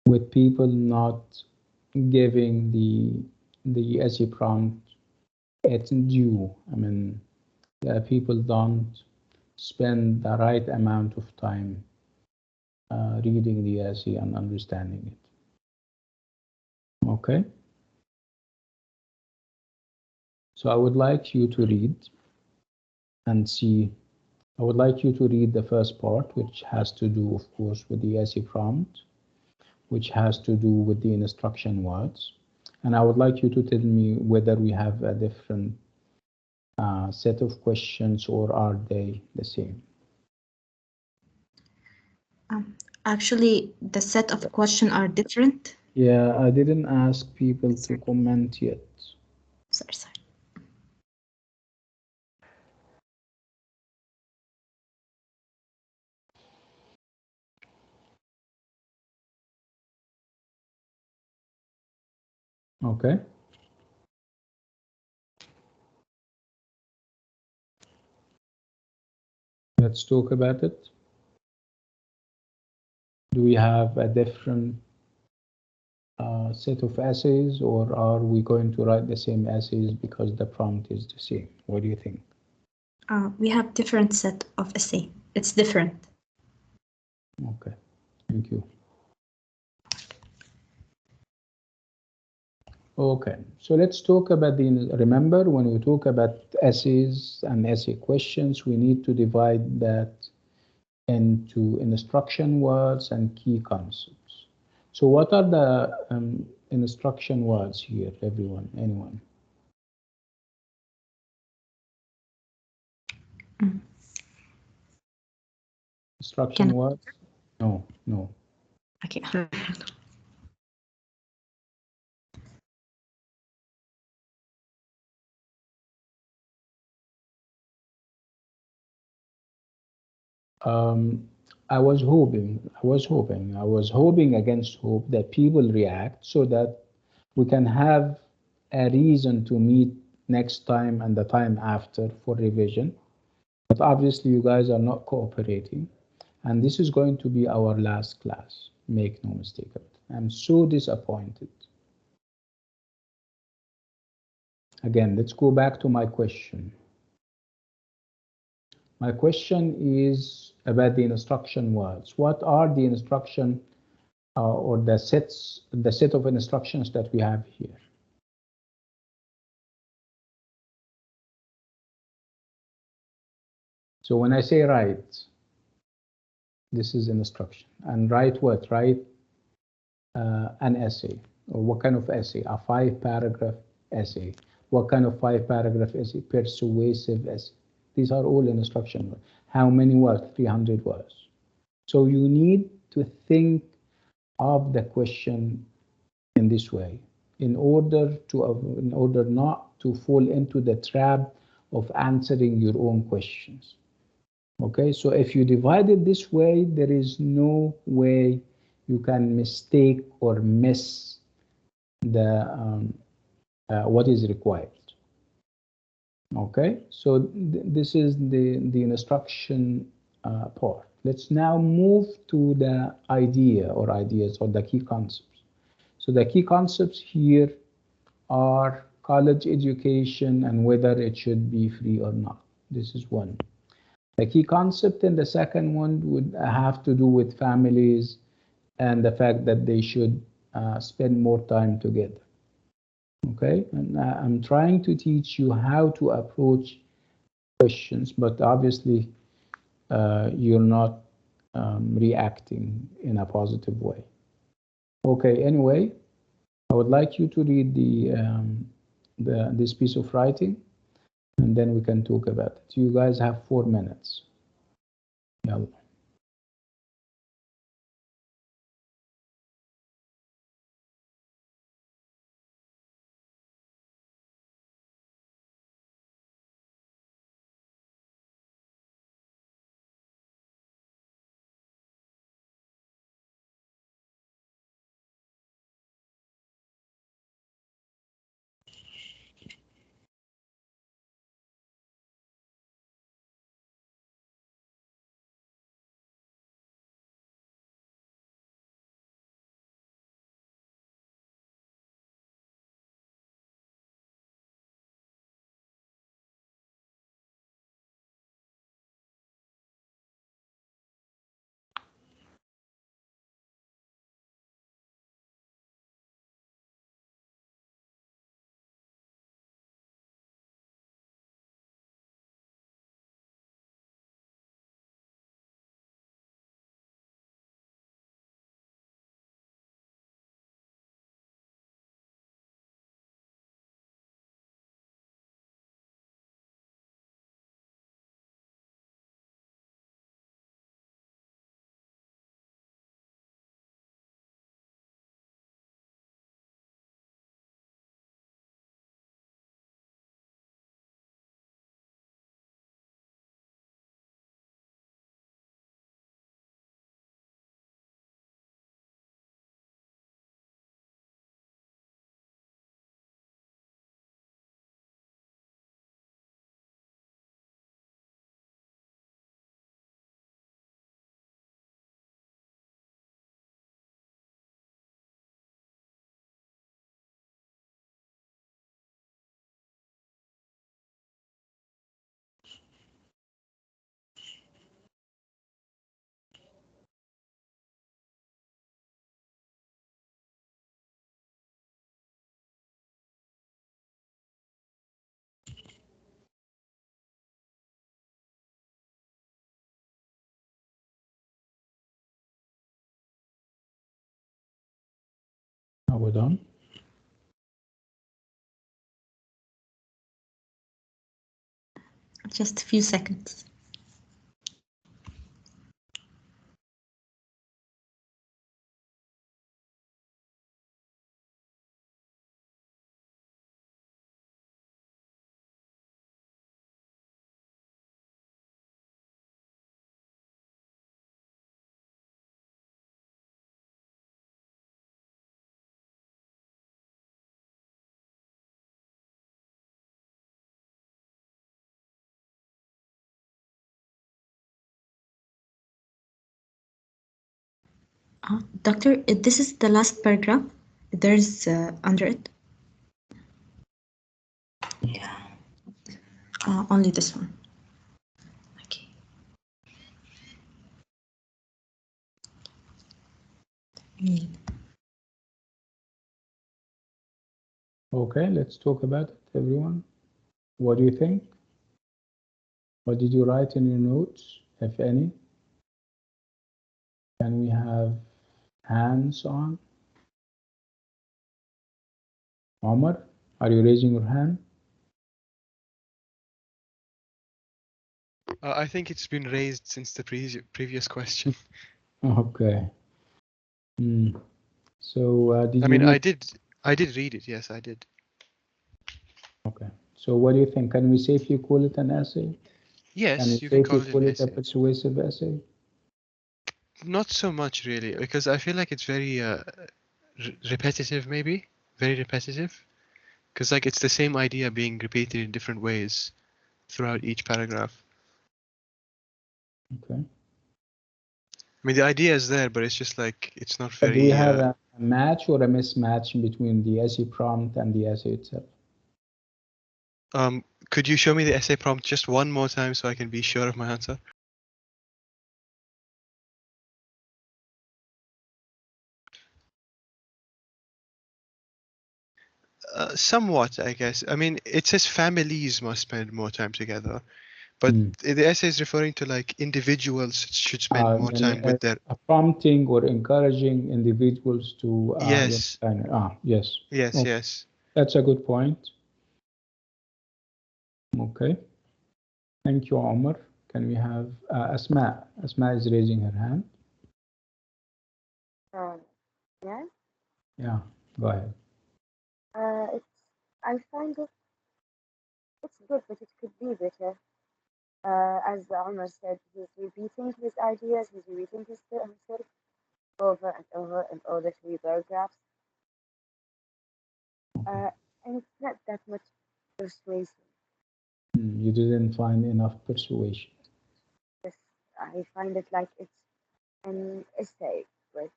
A: with people not giving the essay prompt its due. I mean, people don't spend the right amount of time reading the essay and understanding it. Okay? So I would like you to read and see. I would like you to read the first part, which has to do, of course, with the essay prompt, which has to do with the instruction words. And I would like you to tell me whether we have a different set of questions, or are they the same?
F: Actually, the set of questions are different.
A: Yeah, I didn't ask people to comment yet.
F: Sorry.
A: Okay. Let's talk about it. Do we have a different set of essays, or are we going to write the same essays because the prompt is the same? What do you think?
F: We have different set of essay. It's different.
A: Okay, thank you. Okay, so let's talk about remember, when we talk about essays and essay questions, we need to divide that into instruction words and key concepts. So what are the instruction words here, everyone, anyone? Instruction words? No.
F: Okay.
A: I was hoping against hope that people react so that we can have a reason to meet next time and the time after for revision. But obviously you guys are not cooperating, and this is going to be our last class. Make no mistake of it. I'm so disappointed. Again, let's go back to my question. My question is about the instruction words. What are the instruction or the set of instructions that we have here? So when I say write, this is instruction. And write what? Write an essay. Or what kind of essay? A 5-paragraph essay. What kind of 5-paragraph essay? Persuasive essay. These are all instruction words. How many words? 300 words. So you need to think of the question in this way in order not to fall into the trap of answering your own questions. Okay, so if you divide it this way, there is no way you can mistake or miss the what is required. Okay, so this is the instruction part. Let's now move to the ideas or the key concepts. So the key concepts here are college education and whether it should be free or not. This is one. The key concept in the second one would have to do with families and the fact that they should spend more time together. Okay, and I'm trying to teach you how to approach questions, but obviously you're not reacting in a positive way. Okay, anyway, I would like you to read this piece of writing, and then we can talk about it. You guys have 4 minutes. Yalla. Are we done?
F: Just a few seconds. Doctor, this is the last paragraph. There's under it. Yeah. Only this one. Okay.
A: Okay, let's talk about it, everyone. What do you think? What did you write in your notes, if any? Can we have hands on? Omar, are you raising your hand?
H: I think it's been raised since the previous question.
A: Okay. So did
H: I
A: you
H: mean,
A: read?
H: I did read it. Yes, I did.
A: Okay. So what do you think? Can we safely call it an essay? Can we
H: Yes, you can
A: safely
H: call it an
A: call it a
H: essay.
A: persuasive essay?
H: Not so much really, because I feel like it's very repetitive, maybe very repetitive, because like it's the same idea being repeated in different ways throughout each paragraph.
A: Okay.
H: I mean, the idea is there, but it's just like it's not
A: But do we
H: very.
A: have a match or a mismatch between the essay prompt and the essay itself?
H: Could you show me the essay prompt just one more time so I can be sure of my answer? Somewhat, I guess. I mean, it says families must spend more time together, but the essay is referring to like individuals should spend more time with their.
A: Prompting or encouraging individuals to.
H: Yes.
A: Yes.
H: Yes.
A: Okay.
H: Yes.
A: That's a good point. Okay. Thank you, Omar. Can we have Asma? Asma is raising her hand.
K: Yeah.
A: Yeah. Go ahead.
K: I find it's good, but it could be better. As Omar said, he's repeating his ideas, he's repeating himself over and over in all the three paragraphs. And it's not that much persuasive.
A: You didn't find enough persuasion.
K: Yes, I find it like it's an essay, but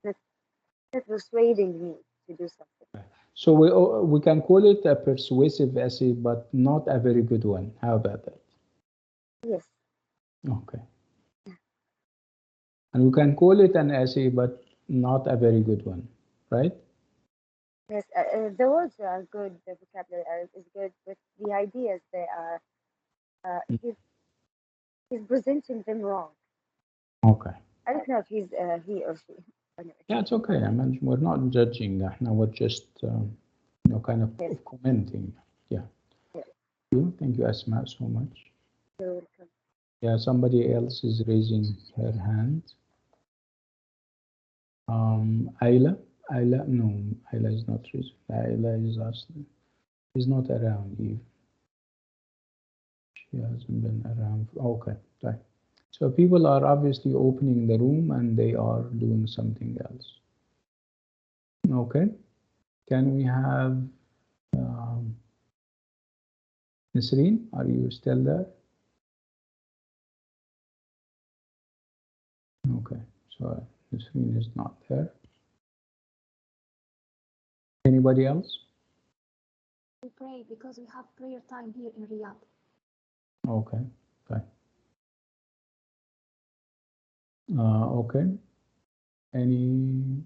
K: it's not persuading me to do something.
A: So we can call it a persuasive essay, but not a very good one. How about that?
K: Yes.
A: Okay. And we can call it an essay, but not a very good one, right?
K: Yes, the words are good, the vocabulary is good, but the ideas they are, he's presenting them wrong.
A: Okay.
K: I don't know if he's he or she.
A: Yeah, it's okay. I mean, we're not judging. Now we're just, kind of commenting. Yeah. Thank you, Asma, so much.
K: You're welcome.
A: Yeah, somebody else is raising her hand. Ayla, no, Ayla is not raising. Ayla is asking. She's not around even. She hasn't been around. Okay, right. So people are obviously opening the room and they are doing something else. Okay. Can we have Nisreen? Are you still there? Okay, so Nisreen is not there. Anybody else?
C: We pray because we have prayer time here in Riyadh.
A: Okay, fine. Okay. Any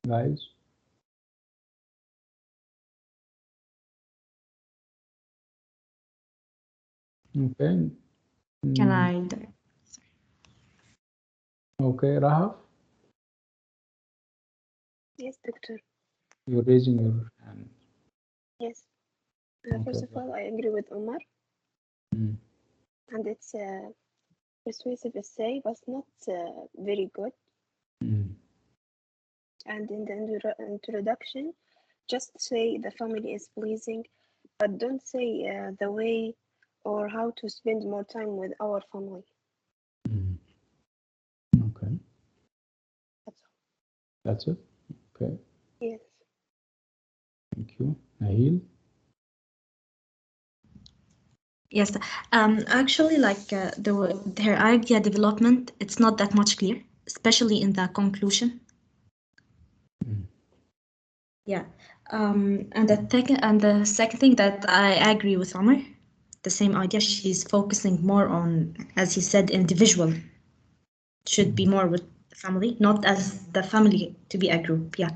A: guys? Okay.
F: Can I?
A: Okay, Rahaf?
L: Yes, doctor.
A: You're raising your hand.
L: Yes.
A: Okay.
L: First of all, I agree with Omar.
A: Mm.
L: And it's a persuasive essay, but not very good.
A: Mm.
L: And in the introduction, just say the family is pleasing, but don't say the way or how to spend more time with our family.
A: Mm. Okay.
L: That's all.
A: That's it? Okay.
L: Yes.
A: Thank you. Nahil?
F: Yes, actually, like her idea development, it's not that much clear, especially in the conclusion.
A: Mm.
F: Yeah, and the second thing that I agree with Omar, the same idea. She's focusing more on, as he said, individual should be more with the family, not as the family to be a group. Yeah,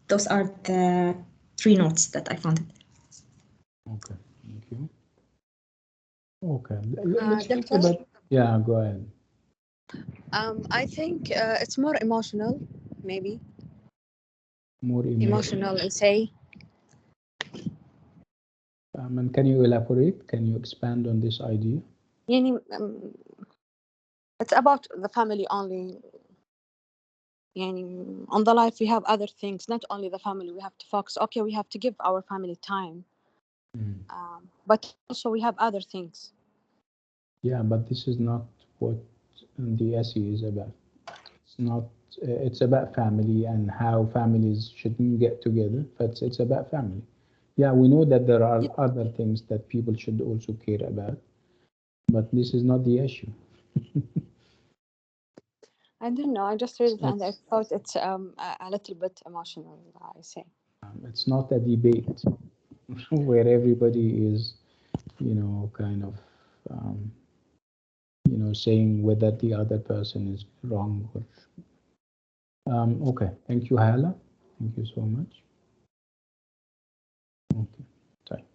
F: those are the three notes that I found.
A: Okay. Thank you. Okay. Let's talk
M: Doctor,
A: about. Yeah. Go ahead.
M: I think it's more emotional, maybe.
A: More
M: Emotional essay.
A: And can you elaborate? Can you expand on this idea?
M: يعني, it's about the family only. يعني, on the life we have other things, not only the family. We have to focus. Okay, we have to give our family time, but also we have other things.
A: Yeah, but this is not what the essay is about. It's not. It's about family and how families shouldn't get together. But it's about family. Yeah, we know that there are other things that people should also care about, but this is not the issue.
M: I don't know. I just read it and I thought it's a little bit emotional, I say.
A: It's not a debate where everybody is, kind of, saying whether the other person is wrong or. Okay, thank you, Hala. Thank you so much. Okay, sorry.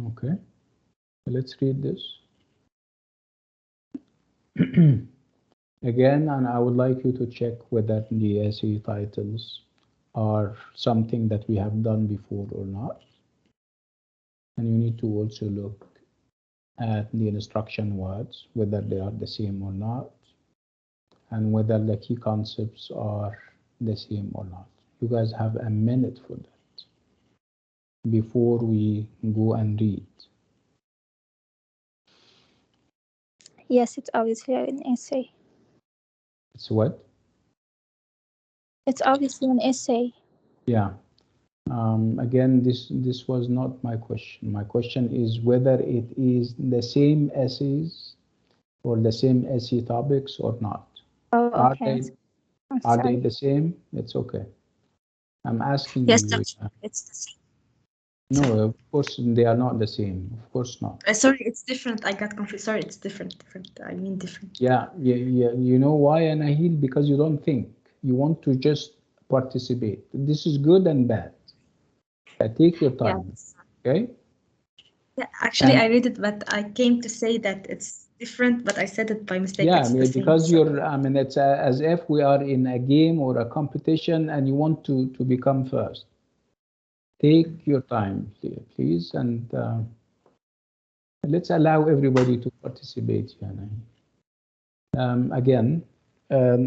A: Okay, let's read this. Again, and I would like you to check whether the essay titles are something that we have done before or not. And you need to also look at the instruction words, whether they are the same or not, and whether the key concepts are the same or not. You guys have a minute for that before we go and read.
I: Yes, it's obviously an essay.
A: It's what?
I: It's obviously an essay.
A: Yeah. Again, this was not my question. My question is whether it is the same essays or the same essay topics or not.
I: Oh, okay.
A: Are they the same? It's okay. I'm asking
F: Yes,
A: you.
F: it's the same.
A: No, of course they are not the same. Of course not.
F: Sorry, it's different. I got confused. Sorry, it's different. I mean different.
A: Yeah. You know why, Anahil? Because you don't think. You want to just participate. This is good and bad. Take your time.
F: Yes.
A: Okay?
F: Yeah, actually, I read it, but I came to say that it's different, but I said it by mistake.
A: Yeah,
F: it's the
A: because
F: same,
A: you're, I mean, it's as if we are in a game or a competition and you want to become first. Take your time, please, and let's allow everybody to participate. Again,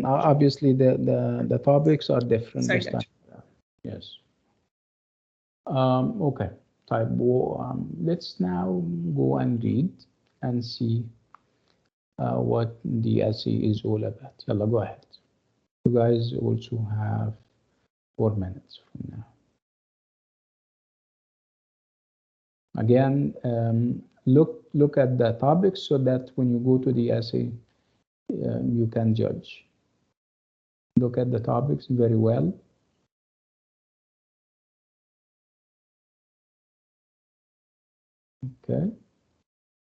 A: obviously the topics are different this time. Yes. Okay. Type. Let's now go and read and see what the essay is all about. Yalla, go ahead. You guys also have 4 minutes from now. Again, look at the topics so that when you go to the essay, you can judge. Look at the topics very well. Okay,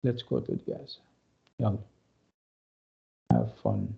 A: let's go to the essay. Yalla. Have fun.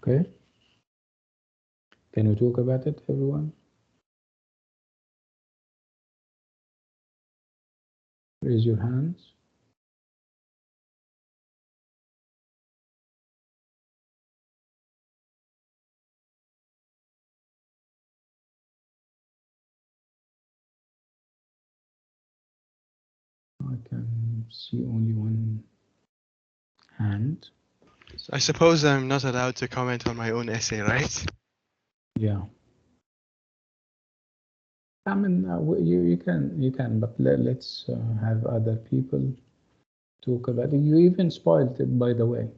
A: Okay. Can we talk about it, everyone? Raise your hands. I can see only one hand.
H: I suppose I'm not allowed to comment on my own essay, right?
A: Yeah. I mean, you can, but let's have other people talk about it. You even spoiled it, by the way,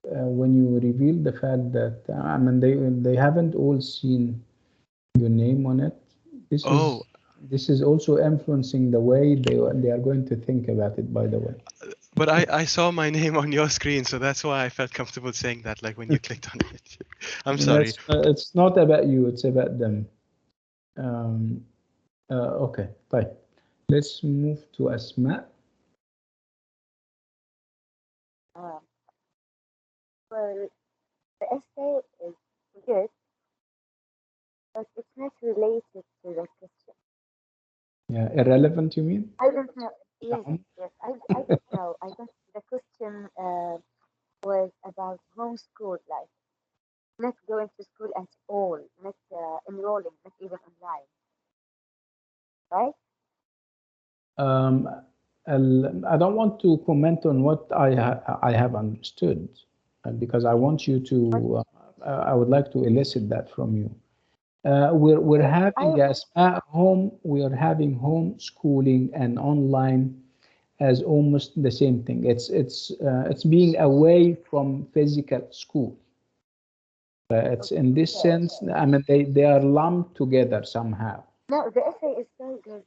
A: when you revealed the fact that I mean they haven't all seen your name on it. This is also influencing the way they are going to think about it, by the way.
H: But I saw my name on your screen, so that's why I felt comfortable saying that, like when you clicked on it. I'm sorry.
A: It's not about you, it's about them. Okay, fine. Let's move to Asma.
K: Well, the essay is good, but it's not related to the question.
A: Yeah, irrelevant, you mean?
K: I don't know. Yes, yes. I don't know. I don't. The question was about homeschool life, not going to school at all, not enrolling, not even online, right?
A: I don't want to comment on what I have understood, because I want you to. I would like to elicit that from you. We're having as at home. We are having homeschooling and online as almost the same thing. It's being away from physical school. It's in this sense. I mean, they are lumped together somehow.
K: No, the essay is so good.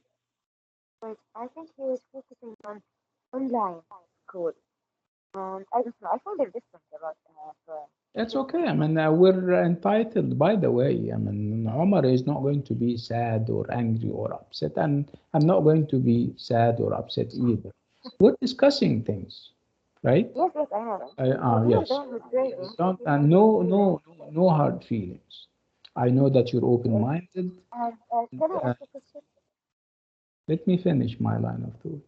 K: but I think he was focusing on online school. And I don't know, I found it different about
A: That's okay. I mean, we're entitled, by the way. I mean, Omar is not going to be sad or angry or upset, and I'm not going to be sad or upset either. We're discussing things, right?
K: Yes, yes, I know.
A: Yes. Don't, and no hard feelings. I know that you're open-minded.
K: And can I ask a question?
A: Let me finish my line of thought.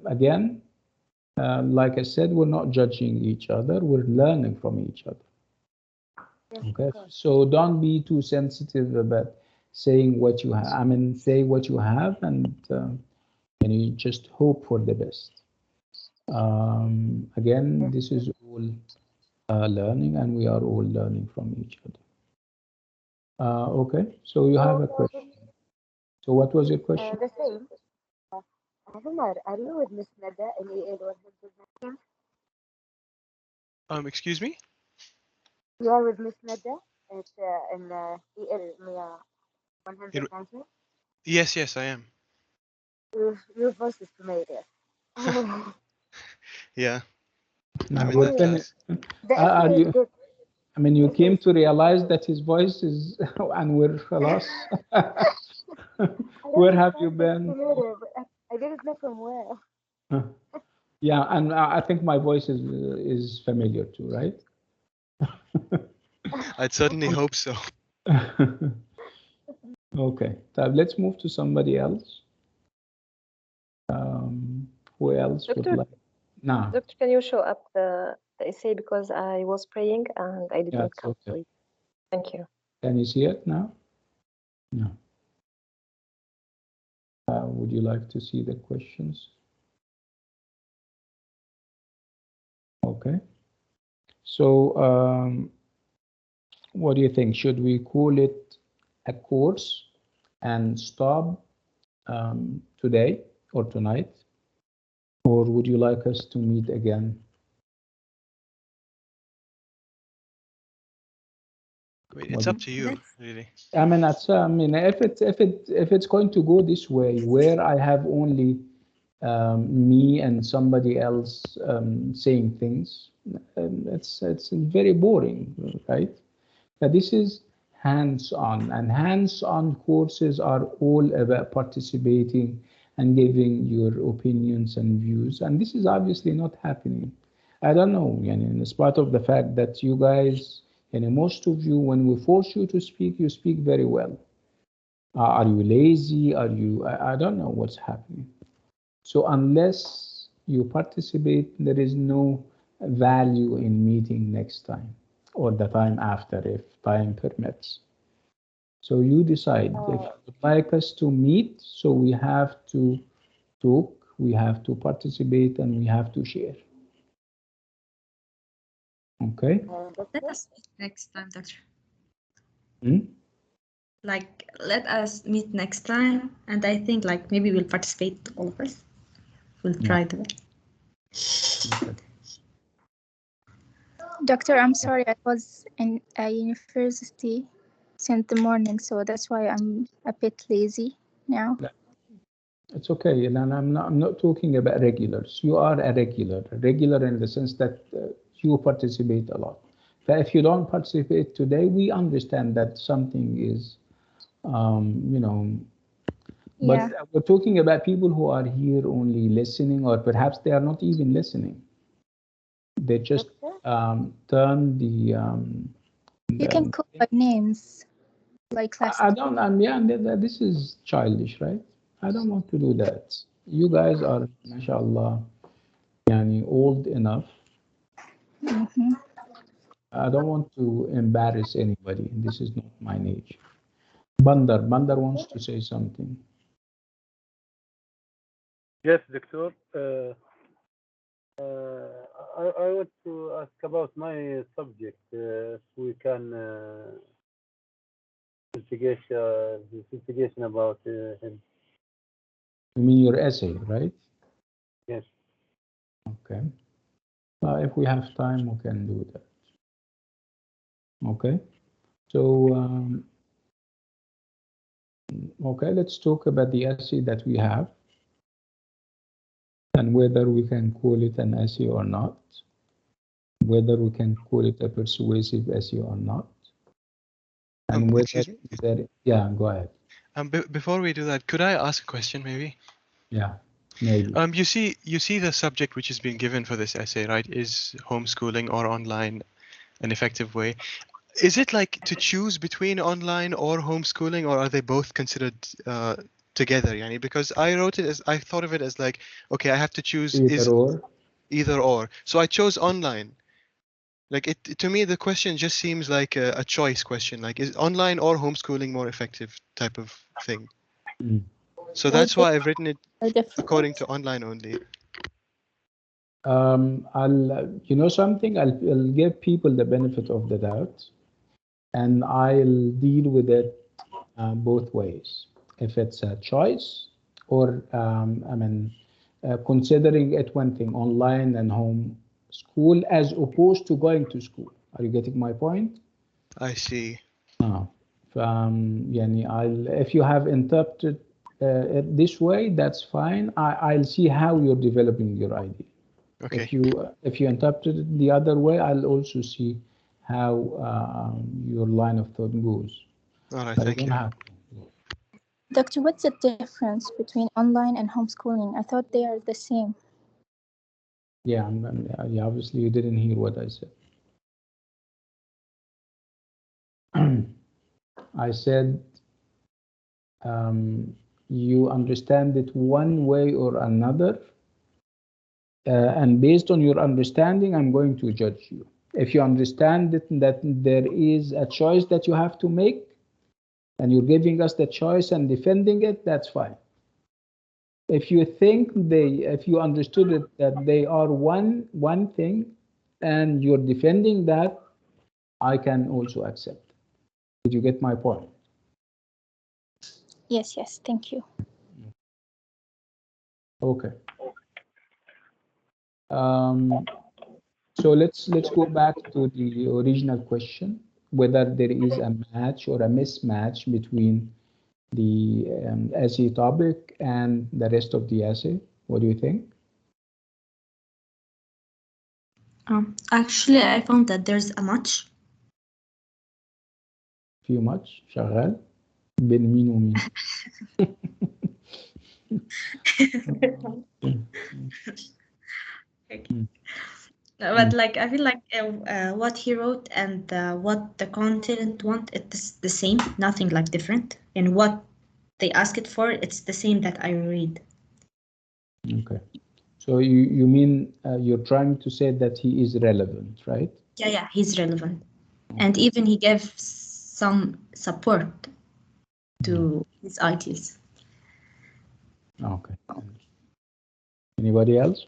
A: Again, like I said, we're not judging each other. We're learning from each other.
K: Yes,
A: Okay, so don't be too sensitive about saying what you have. I mean, say what you have, and you just hope for the best. Again, this is all learning, and we are all learning from each other. Okay, so you have a question. So what was your question?
K: The same. Omar, are you with Miss Nada in EL117?
H: Excuse me?
K: You are with Miss Nada at in EL119?
H: Yes, yes, I am.
K: Your voice is familiar.
H: Yeah.
A: No,
H: I'm in
A: we're
H: that
A: finished.
K: The essay is good.
A: I mean, you came to realize that his voice is, and we're lost. Where have you been?
K: Familiar, but I didn't know from where.
A: Yeah, and I think my voice is familiar too, right?
H: I'd certainly hope so.
A: Okay, so let's move to somebody else. Who else would like? Nah.
N: Doctor, can you show up the essay, because I was praying and I didn't come.
A: Okay.
N: Thank you.
A: Can you see it now? No. Would you like to see the questions? Okay. So, what do you think? Should we call it a course and stop today or tonight? Or would you like us to meet again?
H: I mean, it's up to you, really.
A: I mean, if it's going to go this way, where I have only me and somebody else saying things, it's very boring, right? But this is hands-on, and hands-on courses are all about participating and giving your opinions and views, and this is obviously not happening. I don't know, in spite of the fact that you guys, most of you, when we force you to speak, you speak very well. Are you lazy? Are you, I don't know what's happening. So unless you participate, there is no value in meeting next time or the time after, if time permits. So you decide if you would like us to meet, so we have to talk, we have to participate, and we have to share. Okay?
F: Let us meet next time, Doctor.
A: Hmm?
F: Like, let us meet next time, and I think like maybe we'll participate, all of us. We'll try to.
A: Okay.
I: Doctor, I'm sorry, I was in a university since the morning, so that's why I'm a bit lazy now.
A: It's okay, and I'm not talking about regulars. You are a regular in the sense that you participate a lot. But if you don't participate today, we understand that something is, but we're talking about people who are here only listening, or perhaps they are not even listening. They just turn the.
I: You can call by names, like last.
A: I don't. This is childish, right? I don't want to do that. You guys are, mashallah, old enough. I don't want to embarrass anybody. This is not my age. Bandar wants to say something.
O: Yes, Doctor. I want to ask about my subject. If we can investigation about him.
A: You mean your essay, right?
O: Yes.
A: Okay. If we have time, we can do that. Okay. So Okay, let's talk about the essay that we have and whether we can call it an essay or not, whether we can call it a persuasive essay or not, and whether
H: Excuse me?
A: yeah, go ahead.
H: Before we do that, could I ask a question maybe?
A: Yeah, maybe.
H: You see the subject which is being given for this essay, right, is homeschooling or online an effective way. Is it like to choose between online or homeschooling, or are they both considered together? Yani, because I thought of it as like, okay, I have to choose either or. So I chose online. Like to me, the question just seems like a choice question. Like, is online or homeschooling more effective type of thing? So that's why I've written it according to online only.
A: You know something, I'll give people the benefit of the doubt, and I'll deal with it both ways. If it's a choice, or considering it one thing, online and home school, as opposed to going to school. Are you getting my point?
H: I see.
A: If you have interpreted it this way, that's fine. I'll see how you're developing your idea.
H: Okay.
A: If you interpret it the other way, I'll also see how your line of thought goes.
H: All right, thank you.
I: Doctor, what's the difference between online and homeschooling? I thought they are the same.
A: Yeah, obviously you didn't hear what I said. I said you understand it one way or another, and based on your understanding, I'm going to judge you. If you understand that there is a choice that you have to make, and you're giving us the choice and defending it, that's fine. If you think if you understood it that they are one thing, and you're defending that, I can also accept. Did you get my point?
I: Yes, thank you.
A: Okay. So let's go back to the original question, whether there is a match or a mismatch between the essay topic and the rest of the essay. What do you think?
F: Actually, I found that there's a match.
A: Few much شغال بين مين ومين.
F: But like I feel like what he wrote and what the content want, it's the same, nothing like different. And what they ask it for, it's the same that I read.
A: Okay. So you mean you're trying to say that he is relevant, right?
F: Yeah, he's relevant. And even he gave some support to his ideas.
A: Okay. Anybody else?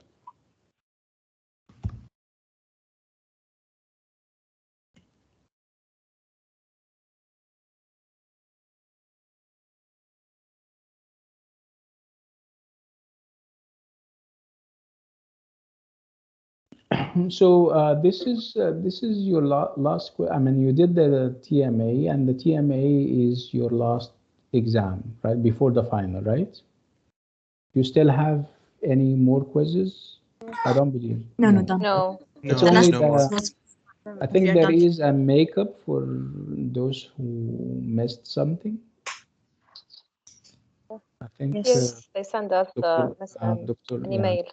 A: So this is your last. I mean, you did the TMA, and the TMA is your last exam, right? Before the final, right? You still have any more quizzes? I don't believe.
F: No,
A: It's only I think there is a makeup for those who missed something. I think
N: yes, they send us an email.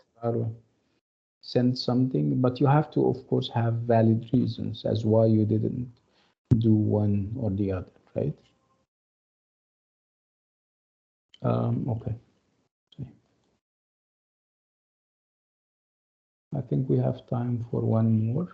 A: Send something, but you have to, of course, have valid reasons as why you didn't do one or the other, right? Okay. I think we have time for one more.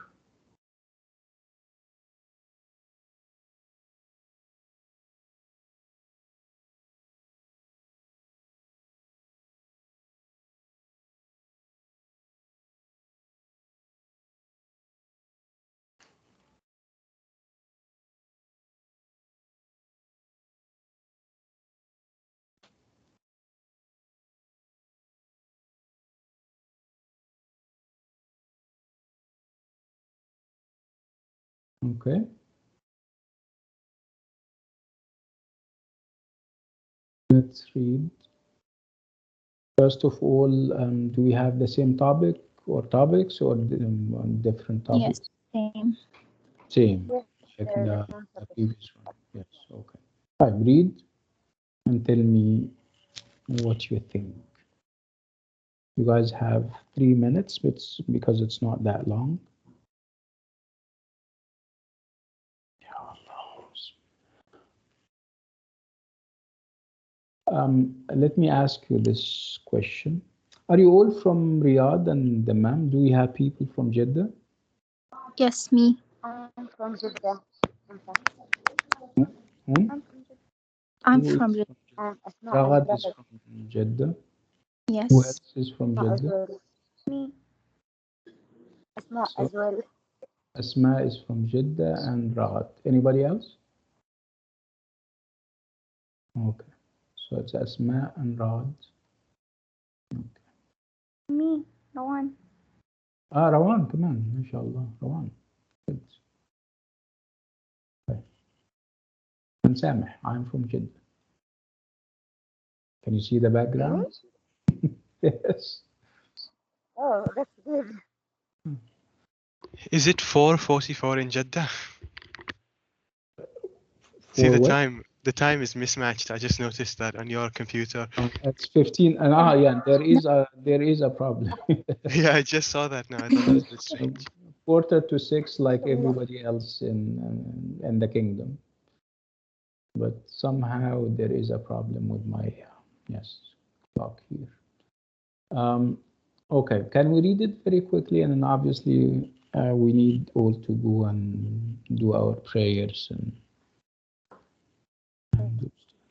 A: Okay. let's read. First of all, do we have the same topic or topics or different topics?
I: Yes, same.
A: Same,
K: Yes,
A: like
K: the
A: the
K: same topic.
A: previous one. Yes, okay. All right, read and tell me what you think. You guys have 3 minutes, because it's not that long. Let me ask you this question. Are you all from Riyadh and Dammam? Do we have people from Jeddah?
I: Yes, me.
K: I'm from Jeddah. In fact.
A: Hmm?
K: I'm from Jeddah.
I: I'm
A: Who
I: from
A: is
I: Jeddah.
K: Asma
A: Ragad
K: and
A: is
K: Ragad.
A: from Jeddah. Who
I: Yes.
A: else is from
K: Asma as
A: Jeddah?
K: well. Me. Asma
A: So
K: as well.
A: Asma is from Jeddah and Ragad. Anybody else? Okay. So it's Asma and Ragad. Okay.
G: Me, Rawan.
A: Rawan, come on, mashallah, Rawan. Good. Okay. And Sameh, I'm from Jeddah. Can you see the background? Yes.
K: Oh, that's good.
H: Is it 4:44 in Jeddah? See,
A: For what?
H: the time is mismatched. I just noticed that on your computer.
A: It's 15. And yeah, there is a problem.
H: Yeah, I just saw that now. I thought that was a bit strange.
A: 4:45, like everybody else in the kingdom. But somehow there is a problem with my clock here. Okay, can we read it very quickly? And then obviously we need all to go and do our prayers and do stuff.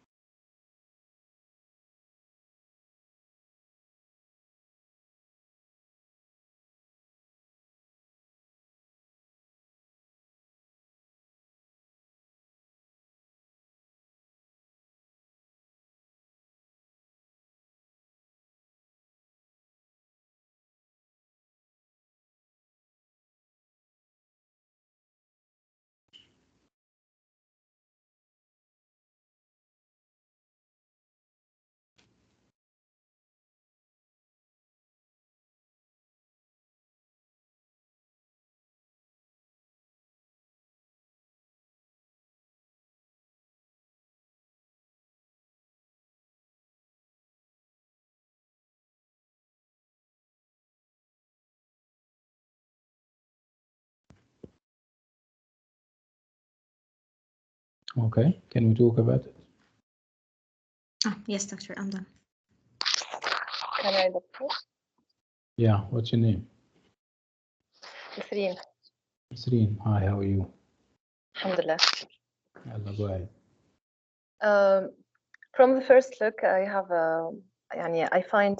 A: Okay, can we talk about it?
F: Yes, doctor, I'm done.
N: Can I, doctor?
A: Yeah, what's your name?
N: Nasreen.
A: Nasreen, hi, how are you?
N: Alhamdulillah.
A: Allah, go ahead.
N: From the first look, I find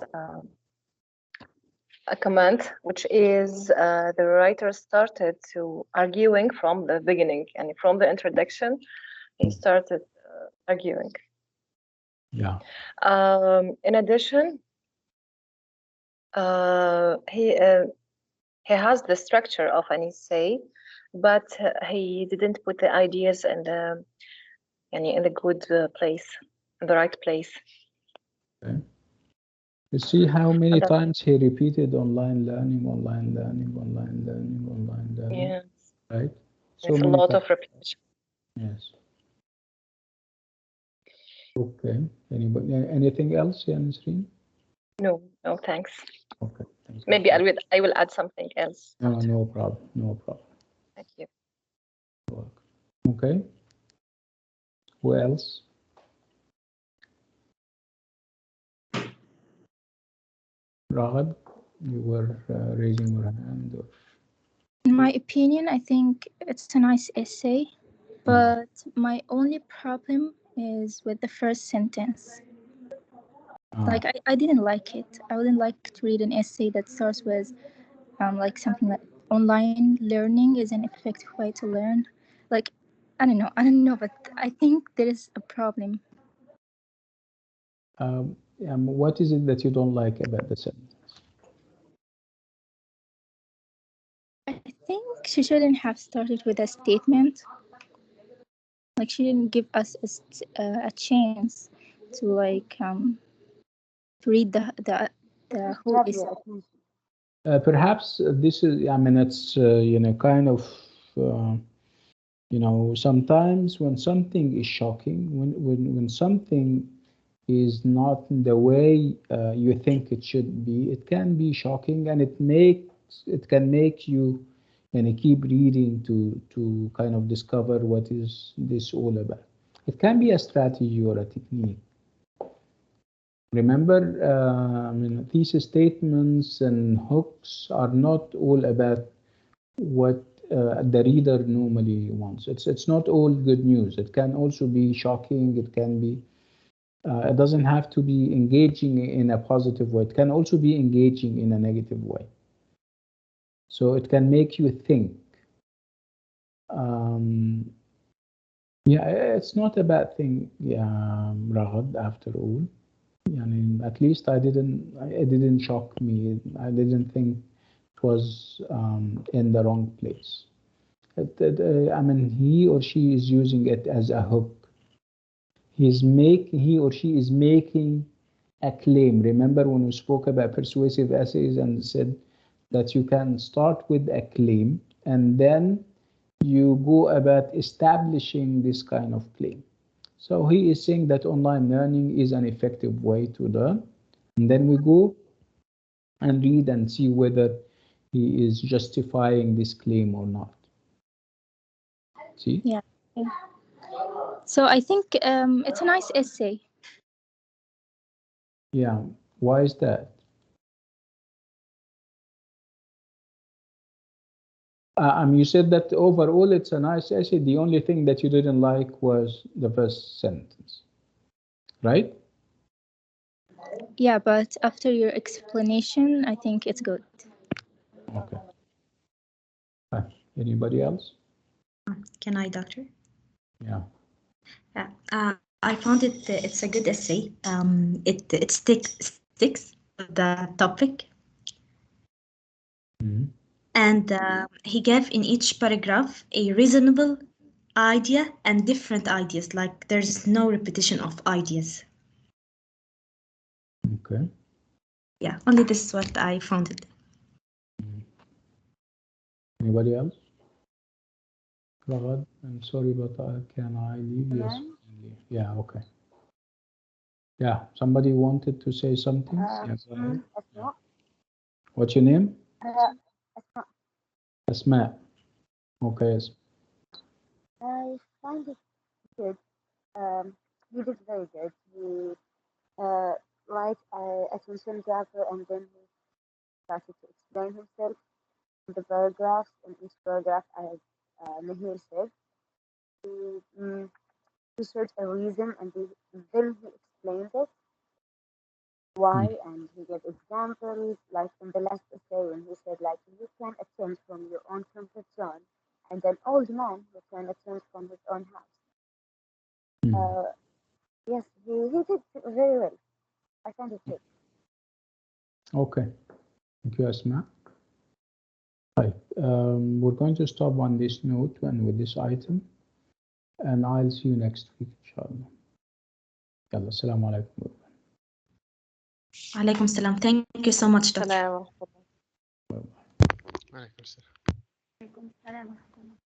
N: a comment, which is the writer started to arguing from the beginning, and from the introduction, he started arguing.
A: Yeah.
N: In addition, he has the structure of an essay, but he didn't put the ideas in the good place, in the right place.
A: Okay. You see how many times he repeated online learning, online learning, online learning, online learning.
N: Yeah.
A: Right?
N: So a lot of repetition.
A: Yes. Okay. Anybody? Anything else, Nasreen?
N: No, thanks.
A: Okay. Thanks.
N: Maybe I will add something else.
A: No problem. No problem.
N: Thank you.
A: Okay. Who else? Raghad, you were raising your hand.
I: In my opinion, I think it's a nice essay, but my only problem is with the first sentence. Like, I didn't like it. I wouldn't like to read an essay that starts with like something like online learning is an effective way to learn. Like, I don't know, but I think there is a problem.
A: What is it that you don't like about the sentence?
I: I think she shouldn't have started with a statement. Like, she didn't give us a chance to like read the whole
K: Grab
I: essay.
K: your attention.
A: Perhaps this is, I mean, it's, you know, kind of, you know, sometimes when something is shocking, when something is not the way you think it should be, it can be shocking, and it can make you, and keep reading to kind of discover what is this all about. It can be a strategy or a technique. Remember, I mean, thesis statements and hooks are not all about what the reader normally wants. It's not all good news. It can also be shocking. It can be. It doesn't have to be engaging in a positive way. It can also be engaging in a negative way. So it can make you think. Yeah, it's not a bad thing, yeah, Raghad, after all. I mean, at least it didn't shock me. I didn't think it was in the wrong place. I mean, he or she is using it as a hook. He or she is making a claim. Remember when we spoke about persuasive essays and said that you can start with a claim and then you go about establishing this kind of claim. So he is saying that online learning is an effective way to learn. And then we go and read and see whether he is justifying this claim or not. See?
I: Yeah. So I think it's a nice essay.
A: Yeah. Why is that? You said that overall it's a nice essay. The only thing that you didn't like was the first sentence, right?
I: Yeah, but after your explanation, I think it's good.
A: Okay. Anybody else?
F: Can I, Doctor?
A: Yeah.
F: I found it's a good essay. It sticks with the topic.
A: Mm-hmm.
F: And he gave in each paragraph a reasonable idea and different ideas, like there's no repetition of ideas.
A: Okay.
F: Yeah, only this is what I found it.
A: Anybody else? Ragad, I'm sorry, but can I leave? Yes. Yeah, okay. Yeah, somebody wanted to say something? Yeah, go ahead. What's your name? Asma. Okay.
K: I find it good. He did very good. He write attention grabber, and then he started to explain himself in the paragraphs. In each paragraph, as Nahir said, he shared a reason, and then he explained it why, and he gave examples. Like in the last essay, when he said, like, you can attempt from your own comfort zone, and an old man who can attempt from his own house. Yes, he did very well. I found it good.
A: Okay. Thank you, Asma. Right. We're going to stop on this note and with this item, and I'll see you next week, inshallah. Yalla, assalamu alaikum.
F: Alaikum salam. Thank you so much, Doctor.
H: Alaikum salam.
C: عليكم السلام ورحمة الله.